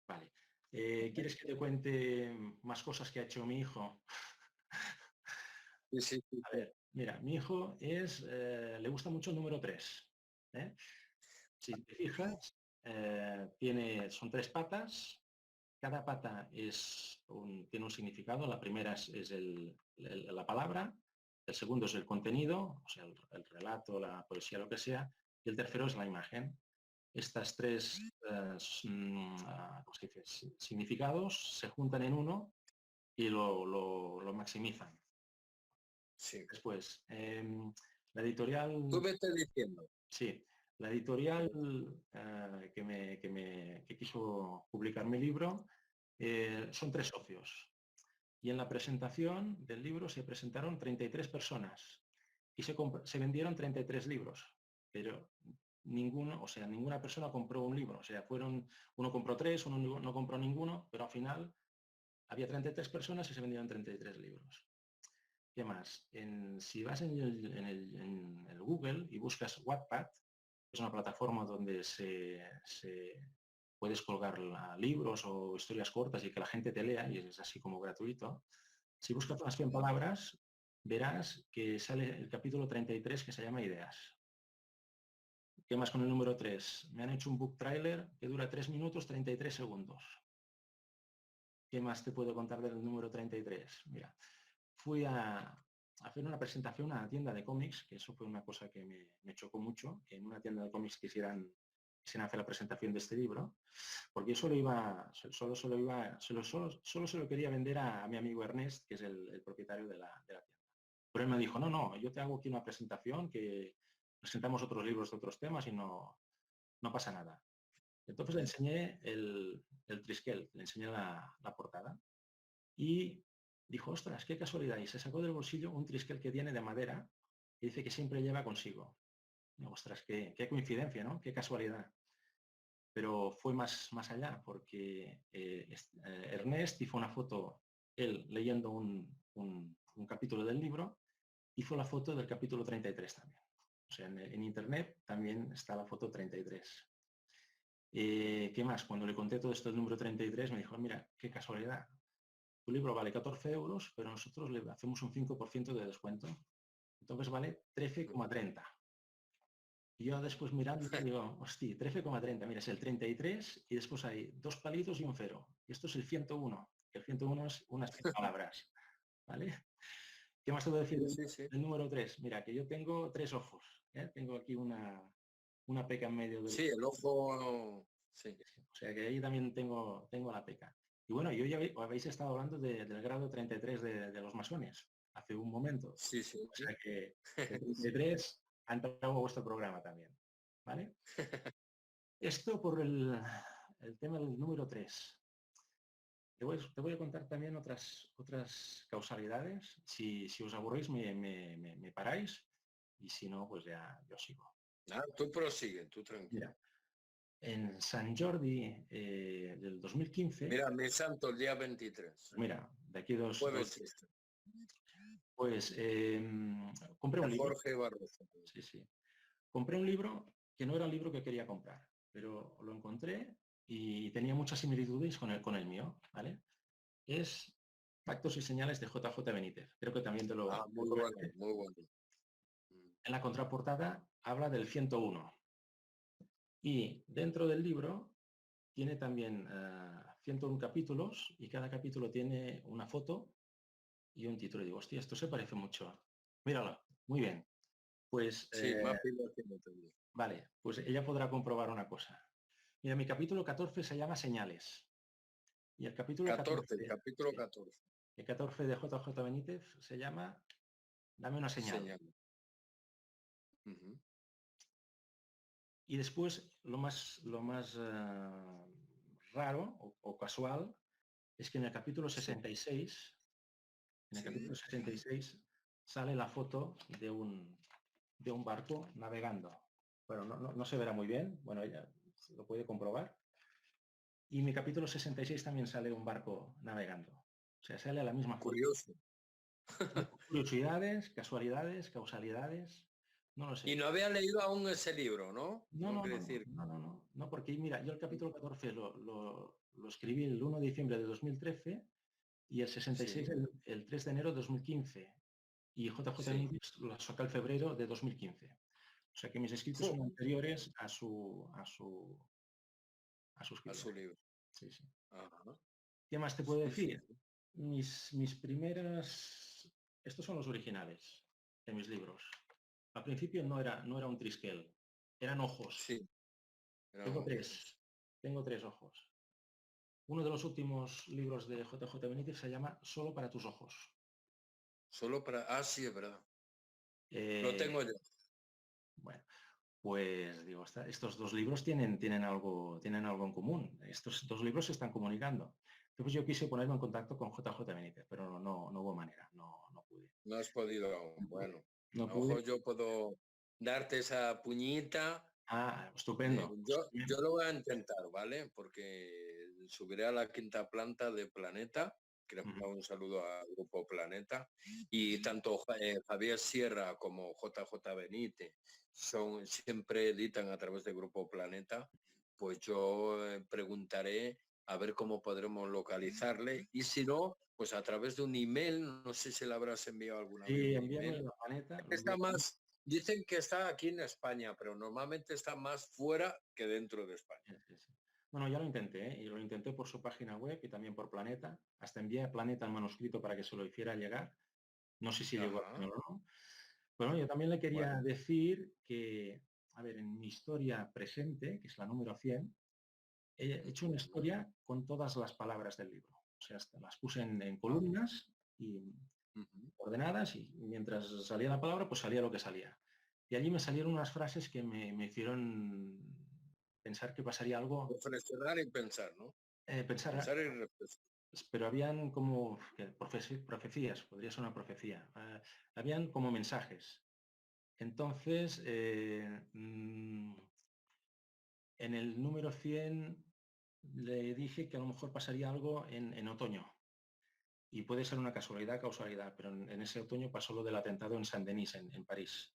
Vale. ¿Quieres que te cuente más cosas que ha hecho mi hijo? Sí, sí, sí, A sí. ver, mira, mi hijo le gusta mucho el número 3. ¿Eh? Si te fijas, son 3 patas. Cada pata tiene un significado. La primera es la palabra, el segundo es el contenido, o sea, el relato, la poesía, lo que sea, y el tercero es la imagen. estas tres ¿cómo se dice? Significados se juntan en uno y lo maximizan. Sí. Después, la editorial... Tú me estás diciendo. Sí, la editorial que quiso publicar mi libro son 3 socios. Y en la presentación del libro se presentaron 33 personas y se vendieron 33 libros, pero ninguna persona compró un libro. O sea, uno compró 3, uno no compró ninguno, pero al final había 33 personas y se vendieron 33 libros. ¿Qué más? Si vas en el Google y buscas Wattpad, es una plataforma donde puedes colgar libros o historias cortas y que la gente te lea, y es así como gratuito. Si buscas las 100 palabras, verás que sale el capítulo 33 que se llama Ideas. ¿Qué más con el número 3? Me han hecho un book trailer que dura 3 minutos 33 segundos. ¿Qué más te puedo contar del número 33? Mira, fui a hacer una presentación a una tienda de cómics, que eso fue una cosa que me chocó mucho, que en una tienda de cómics quisieran hacer la presentación de este libro, porque yo solo se lo quería vender a mi amigo Ernest, que es el propietario de la tienda. Pero él me dijo, no, yo te hago aquí una presentación, que presentamos otros libros de otros temas y no pasa nada. Entonces le enseñé el triskel, le enseñé la portada y dijo, ostras, qué casualidad. Y se sacó del bolsillo un triskel que tiene de madera y dice que siempre lleva consigo. Y, ostras, qué coincidencia, ¿no? Qué casualidad. Pero fue más allá, porque Ernest hizo una foto, él leyendo un capítulo del libro, hizo la foto del capítulo 33 también. O sea, en internet también está la foto 33. ¿Qué más? Cuando le conté todo esto del número 33, me dijo, mira, qué casualidad. Tu libro vale 14 euros, pero nosotros le hacemos un 5% de descuento. Entonces vale 13,30. Y yo después mirando digo, hostia, 13,30, mira, es el 33 y después hay 2 palitos y un 0. Y esto es el 101, que el 101 es unas palabras. ¿Vale? ¿Qué más te voy a decir del número 3? Mira, que yo tengo 3 ojos. Tengo aquí una peca en medio del... Sí, el ojo... Sí. O sea que ahí también tengo la peca. Y bueno, yo ya habéis estado hablando del grado 33 de los masones hace un momento. Sí, sí. O sea que el 33 ha entrado a vuestro programa también. ¿Vale? Esto por el tema del número 3. Te voy a contar también otras causalidades. Si os aburrís, me paráis. Y si no, pues ya yo sigo. Tú prosigue, tú tranquilo. Mira, en San Jordi del 2015... Mira, mi santo, el día 23. Mira, de aquí dos... Jueves. Pues compré un libro. Jorge Barroso. Sí. Compré un libro que no era el libro que quería comprar, pero lo encontré y tenía muchas similitudes con el mío, ¿vale? Es Pactos y señales de JJ Benítez. Creo que también te lo... muy bueno. En la contraportada habla del 101. Y dentro del libro tiene también 101 capítulos y cada capítulo tiene una foto y un título. Y digo, hostia, esto se parece mucho. Míralo, muy bien. Pues... Sí, vale, pues ella podrá comprobar una cosa. Mira, mi capítulo 14 se llama Señales. Y el capítulo 14, capítulo 14. El 14 de JJ Benítez se llama Dame una señal. Y después lo más raro o casual es que en el capítulo 66, capítulo 66 sale la foto de un barco navegando. Bueno, no se verá muy bien, bueno, ella lo puede comprobar. Y en mi capítulo 66 también sale un barco navegando. O sea, sale a la misma foto. Curioso. Curiosidades, casualidades, causalidades, no lo sé. Y no había leído aún ese libro, ¿no? No, porque mira, yo el capítulo 14 lo escribí el 1 de diciembre de 2013 y el 66 el 3 de enero de 2015. Y JJ Benítez lo sacó el febrero de 2015. O sea que mis escritos son anteriores a su libro. Sí. ¿Qué más te puedo decir? Mis primeras... Estos son los originales de mis libros. Al principio no era un triskel, eran ojos. Sí. Tengo tres ojos. Uno de los últimos libros de JJ Benítez se llama Solo para tus ojos. Solo para... Ah, sí, es verdad. Lo tengo yo. Bueno, pues digo, estos dos libros tienen algo en común. Estos dos libros se están comunicando. Entonces yo quise ponerme en contacto con JJ Benítez, pero no hubo manera, no pude. No has podido aún. Bueno, No a lo mejor pude. yo puedo darte esa puñita. Estupendo. Yo lo voy a intentar, ¿vale? Porque subiré a la quinta planta de Planeta. Quiero mandar un saludo al Grupo Planeta. Y tanto Javier Sierra como JJ Benítez siempre editan a través del Grupo Planeta. Pues yo preguntaré a ver cómo podremos localizarle. Y si no, pues a través de un email, no sé si le habrás enviado alguna vez un email. A Planeta. Está más... Dicen que está aquí en España, pero normalmente está más fuera que dentro de España. Sí. Bueno, ya lo intenté, ¿eh? Y lo intenté por su página web y también por Planeta. Hasta envié a Planeta el manuscrito para que se lo hiciera llegar. No sé si llegó a hacerlo o no. Bueno, yo también le quería decir que, a ver, en mi historia presente, que es la número 100, he hecho una historia con todas las palabras del libro. O sea, las puse en columnas y ordenadas, y mientras salía la palabra, pues salía lo que salía. Y allí me salieron unas frases que me hicieron pensar que pasaría algo. Reflexionar y pensar, ¿no? Pensar y reflexionar. Pero habían como profecías, podría ser una profecía. Habían como mensajes. Entonces, en el número 100 le dije que a lo mejor pasaría algo en otoño. Y puede ser una causalidad, pero en ese otoño pasó lo del atentado en Saint-Denis, en París.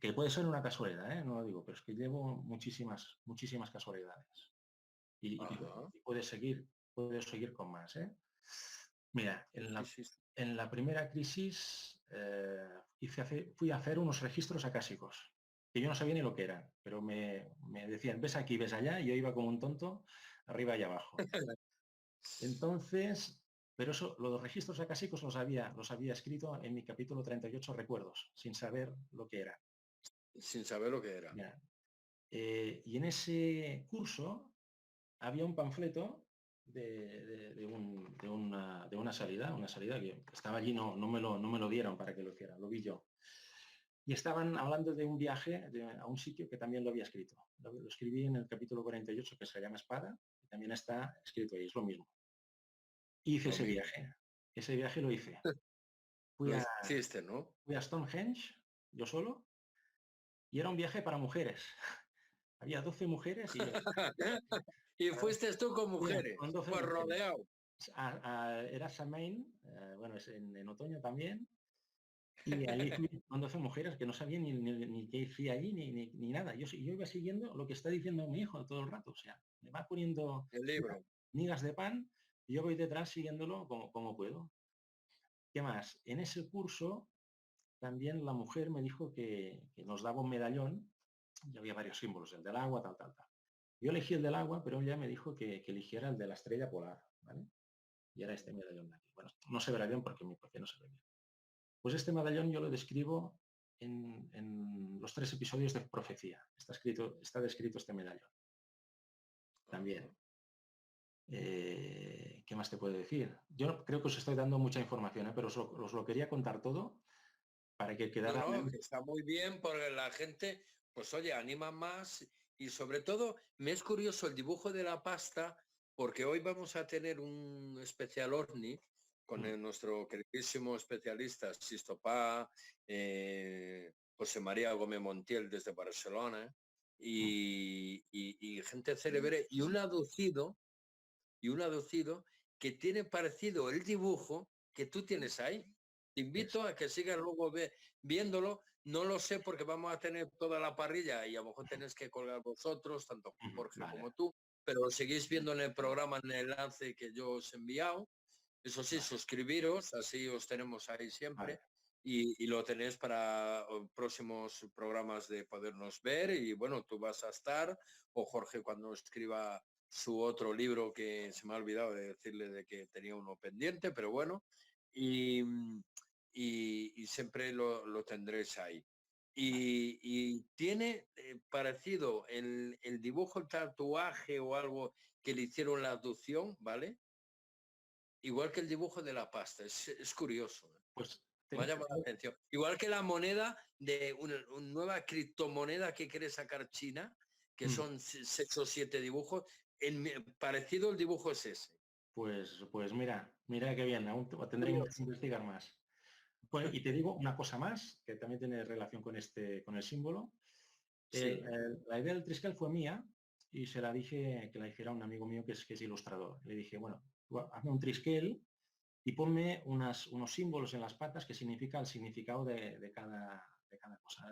Que puede ser una casualidad, ¿eh? No lo digo, pero es que llevo muchísimas casualidades. Y puede seguir con más, ¿eh? Mira, en la primera crisis fui a hacer unos registros acásicos, que yo no sabía ni lo que eran, pero me decían, ves aquí, ves allá, y yo iba como un tonto, arriba y abajo. Entonces, pero eso, los registros acásicos los había escrito en mi capítulo 38, Recuerdos, sin saber lo que era. Sin saber lo que era. Y en ese curso había un panfleto de una salida que estaba allí, no me lo dieron para que lo hiciera, lo vi yo. Y estaban hablando de un viaje a un sitio que también lo había escrito. Lo escribí en el capítulo 48, que se llama Espada, y también está escrito ahí, es lo mismo. Hice ese viaje. Ese viaje lo hice. Fui a Stonehenge, yo solo, y era un viaje para mujeres. Había 12 mujeres y... Y fuiste tú con mujeres, pues rodeado. Era Samain, bueno, es en otoño también, y allí fui con 12 mujeres que no sabían ni qué hacía allí, ni nada. Yo iba siguiendo lo que está diciendo mi hijo todo el rato, o sea, me va poniendo el libro, migas de pan, y yo voy detrás siguiéndolo como puedo. ¿Qué más? En ese curso también la mujer me dijo que nos daba un medallón, y había varios símbolos, el del agua, tal. Yo elegí el del agua, pero ella me dijo que eligiera el de la estrella polar, ¿vale? Y era este medallón de aquí. Bueno, no se verá bien porque mi PC no se ve bien. Pues este medallón yo lo describo en los 3 episodios de Profecía. Está descrito este medallón. También. ¿Qué más te puedo decir? Yo creo que os estoy dando mucha información, pero os lo quería contar todo para que quedara... No, está muy bien porque la gente, pues oye, anima más, y sobre todo me es curioso el dibujo de la pasta, porque hoy vamos a tener un especial OVNI con nuestro queridísimo especialista Sisto Pá, José María Gómez Montiel desde Barcelona, y gente célebre, y un aducido que tiene parecido el dibujo que tú tienes ahí. Te invito a que sigas luego viéndolo. No lo sé porque vamos a tener toda la parrilla y a lo mejor tenéis que colgar vosotros, tanto Jorge como tú, pero lo seguís viendo en el programa, en el enlace que yo os he enviado. Eso sí, suscribiros, así os tenemos ahí siempre. Y lo tenéis para próximos programas de podernos ver. Y bueno, tú vas a estar, o Jorge cuando escriba su otro libro, que se me ha olvidado de decirle de que tenía uno pendiente, pero bueno, y siempre lo tendréis ahí. y tiene parecido el dibujo, el tatuaje o algo que le hicieron la abducción, ¿vale? Igual que el dibujo de la pasta, es curioso. Pues Me ha llamado la atención. Igual que la moneda de una nueva criptomoneda que quiere sacar China, que son 6 o 7 dibujos, parecido el dibujo es ese. Pues mira qué bien, aún tendré que investigar más. Pues, y te digo una cosa más, que también tiene relación con el símbolo. Sí. La idea del triskel fue mía y se la dije que la hiciera un amigo mío que es ilustrador. Le dije, bueno, hazme un triskel y ponme unos símbolos en las patas que significa el significado de cada cosa,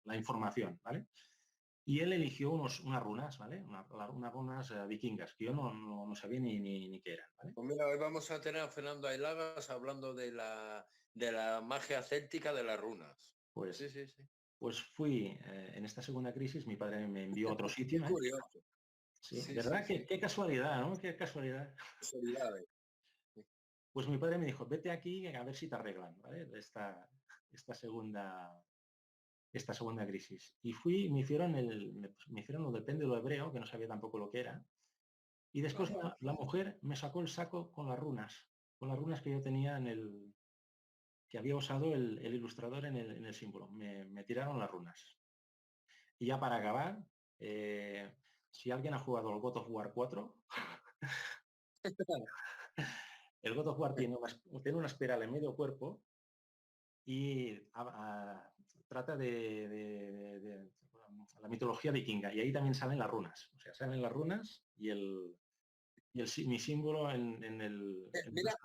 la información, ¿vale? Y él eligió unas runas, ¿vale? Unas runas vikingas, que yo no sabía ni qué eran, ¿vale? Pues mira, hoy vamos a tener a Fernando Ailagas hablando de la magia céltica de las runas. Pues, sí. Pues fui, en esta segunda crisis, mi padre me envió a otro sitio. Qué curioso. Sí, ¿verdad? Qué casualidad, ¿no? Qué casualidad. Casualidades. Pues mi padre me dijo, vete aquí a ver si te arreglan, ¿vale? Esta segunda crisis. Y fui, me hicieron lo del péndulo hebreo, que no sabía tampoco lo que era. Y después la mujer me sacó el saco con las runas que yo tenía que había usado el ilustrador en el símbolo. Me tiraron las runas. Y ya para acabar, si alguien ha jugado el God of War 4, el God of War tiene una espiral en medio cuerpo y trata de la mitología vikinga, y ahí también salen las runas. O sea, salen las runas y mi símbolo en el...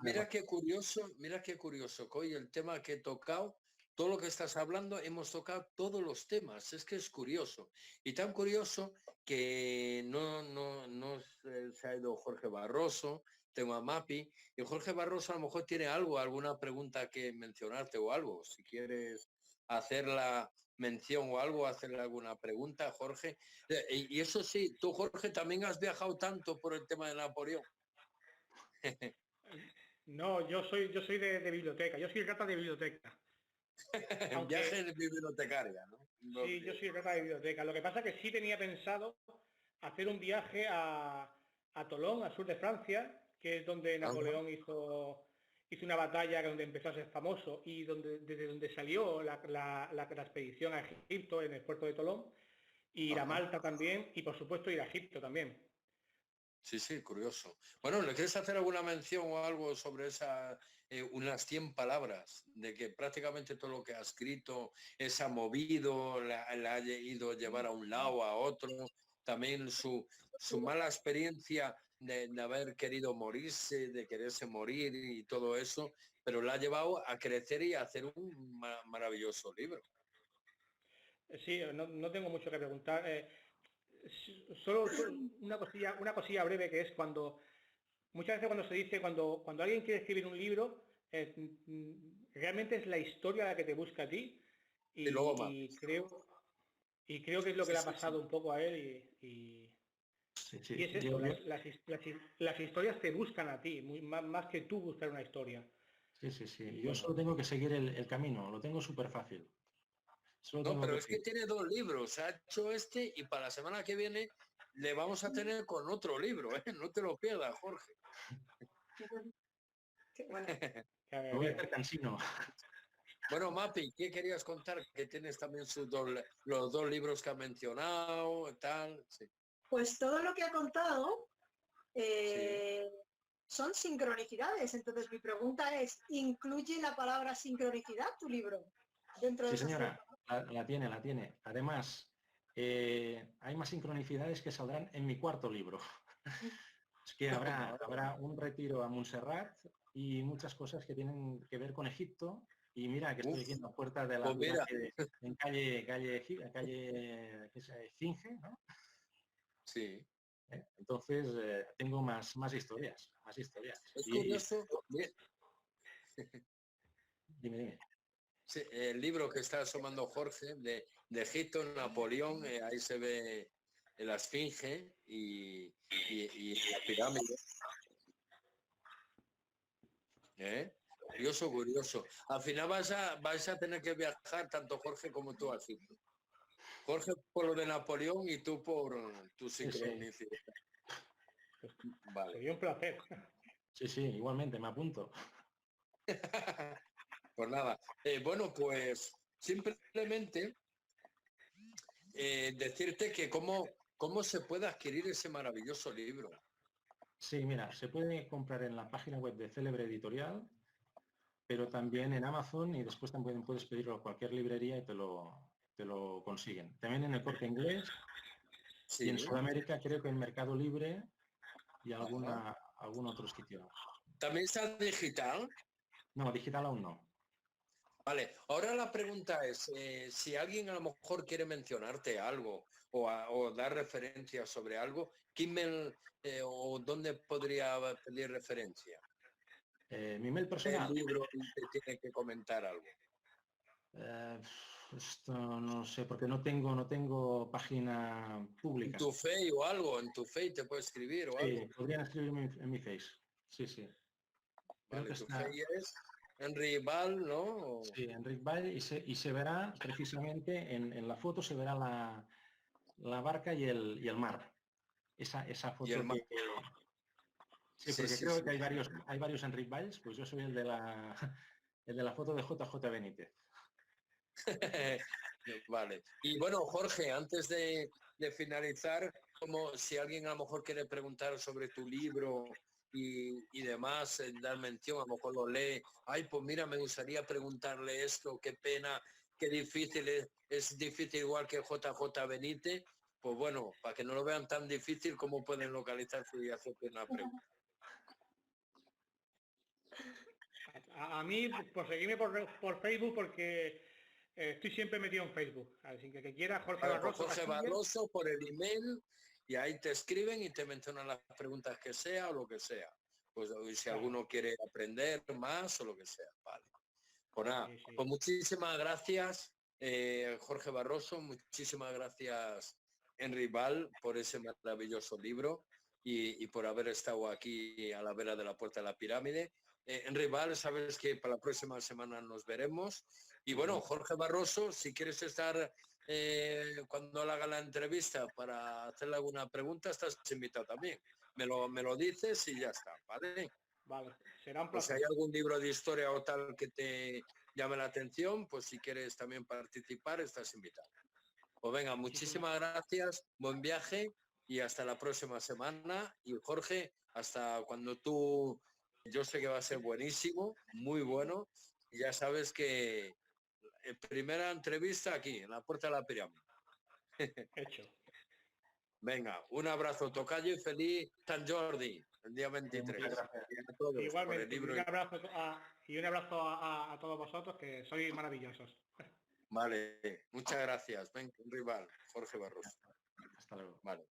Mira qué curioso, Coy, el tema que he tocado, todo lo que estás hablando, hemos tocado todos los temas, es que es curioso. Y tan curioso que no se ha ido Jorge Barroso, tengo a Mapi, y Jorge Barroso a lo mejor tiene alguna pregunta que mencionarte o algo, si quieres hacer la mención o algo, hacerle alguna pregunta, Jorge. Y eso sí, tú, Jorge, también has viajado tanto por el tema de Napoleón. No, yo soy de biblioteca, yo soy rata de biblioteca. Aunque, viaje de bibliotecaria, ¿no? Sí, yo soy rata de biblioteca. Lo que pasa es que sí tenía pensado hacer un viaje a Tolón, al sur de Francia, que es donde Napoleón hizo una batalla donde empezó a ser famoso y desde donde salió la expedición a Egipto en el puerto de Tolón, y ir a Malta también, y por supuesto ir a Egipto también. Sí, curioso. Bueno, ¿le quieres hacer alguna mención o algo sobre unas 100 palabras, de que prácticamente todo lo que ha escrito se ha movido, la ha ido a llevar a un lado, a otro, también su mala experiencia de haber querido morirse, de quererse morir y todo eso, pero la ha llevado a crecer y a hacer un maravilloso libro? Sí, no tengo mucho que preguntar. Solo una cosilla breve, que es muchas veces cuando se dice, cuando alguien quiere escribir un libro, realmente es la historia la que te busca a ti, y creo que es lo que le ha pasado un poco a él, y es esto, las historias te buscan a ti, más que tú buscar una historia. Sí. Yo solo tengo que seguir el camino, lo tengo súper fácil. No, pero es que tiene 2 libros, ha hecho este y para la semana que viene le vamos a tener con otro libro, ¿eh? No te lo pierdas, Jorge. Qué bueno. Me voy a hacer cansino. Bueno, Mapi, ¿qué querías contar? Que tienes también los 2 libros que ha mencionado, tal. Sí. Pues todo lo que ha contado son sincronicidades. Entonces mi pregunta es, ¿incluye la palabra sincronicidad tu libro? Dentro de Sí, señora, la tiene. Además, hay más sincronicidades que saldrán en mi 4.º libro. Es que habrá un retiro a Montserrat y muchas cosas que tienen que ver con Egipto. Y mira, que estoy aquí en la puerta de la en calle Finge, ¿no? Sí. Entonces, tengo más historias. Es curioso. Dime. Sí, el libro que está asomando Jorge de Egipto, Napoleón, ahí se ve la esfinge y la pirámide. Curioso, curioso. Al final vais a tener que viajar tanto Jorge como tú a Egipto. Jorge por lo de Napoleón y tú por tu Sí, sí, sincronicidad. Vale. Sería un placer. sí, sí, igualmente, me apunto. Pues nada. Bueno, pues simplemente decirte que cómo se puede adquirir ese maravilloso libro. Sí, mira, se puede comprar en la página web de Célebre Editorial, pero también en Amazon y después también puedes pedirlo a cualquier librería y te lo consiguen. También en el Corte Inglés y en Sí. Sudamérica creo que en Mercado Libre y Ajá. algún otro sitio. ¿También está digital? No, digital aún no. Vale, ahora la pregunta es, si alguien a lo mejor quiere mencionarte algo o dar referencias sobre algo, ¿qué email o dónde podría pedir referencia? Mi email El personal, libro y te tiene que comentar algo. eh, esto no sé, porque no tengo página En pública. tu Face o algo, en tu Face te puede escribir o algo. Sí, podrían escribirme en mi face. Sí, sí. Creo que Vale, tu está, Face es Henry Val, ¿no? sí, Enric Valle y se verá precisamente en la foto, se verá la barca y el mar. Esa Y el foto más. que... Sí, Sí, porque sí, creo sí. que hay varios Enric Valls, pues yo soy el de la, el de la foto de JJ Benítez. Vale. Y bueno, Jorge, antes de finalizar, como si alguien a lo mejor quiere preguntar sobre tu libro y demás, dar mención, a lo mejor lo lee, ay, pues mira, me gustaría preguntarle esto, qué pena, qué difícil es difícil igual que JJ Benítez, pues bueno, para que no lo vean tan difícil, ¿cómo pueden localizarse y hacerte una pregunta? A mí, por seguirme por Facebook, porque estoy siempre metido en Facebook. Así que quiera, Jorge Vale, pues Barroso Jorge Castilla. Barroso por el email y ahí te escriben y te mencionan las preguntas que sea o lo que sea. Pues si Claro, alguno quiere aprender más o lo que sea. Vale. Pues nada, sí, sí. pues muchísimas gracias, Jorge Barroso, muchísimas gracias, Henry Val, por ese maravilloso libro y por haber estado aquí a la vera de la Puerta de la Pirámide. Henry Val, sabes que para la próxima semana nos veremos. Y bueno, Jorge Barroso, si quieres estar cuando le haga la entrevista para hacerle alguna pregunta, estás invitado también. Me lo dices y ya está, ¿vale? Vale, será un Pues si placer. hay algún libro de historia o tal que te llame la atención, pues si quieres también participar, estás invitado. Pues venga, Muchísimas, muchísimas gracias, buen viaje y hasta la próxima semana. Y Jorge, hasta cuando tú, yo sé que va a ser buenísimo, muy bueno. Y ya sabes que primera entrevista aquí, en la Puerta de la Pirámide. hecho. Venga, un abrazo, tocayo, y feliz San Jordi, el día Muchas 23. gracias. Y a todos por el Igualmente, y libro. un abrazo a todos vosotros, que sois maravillosos. Vale, muchas gracias. Venga, un rival, Jorge Barroso. Hasta luego. Vale.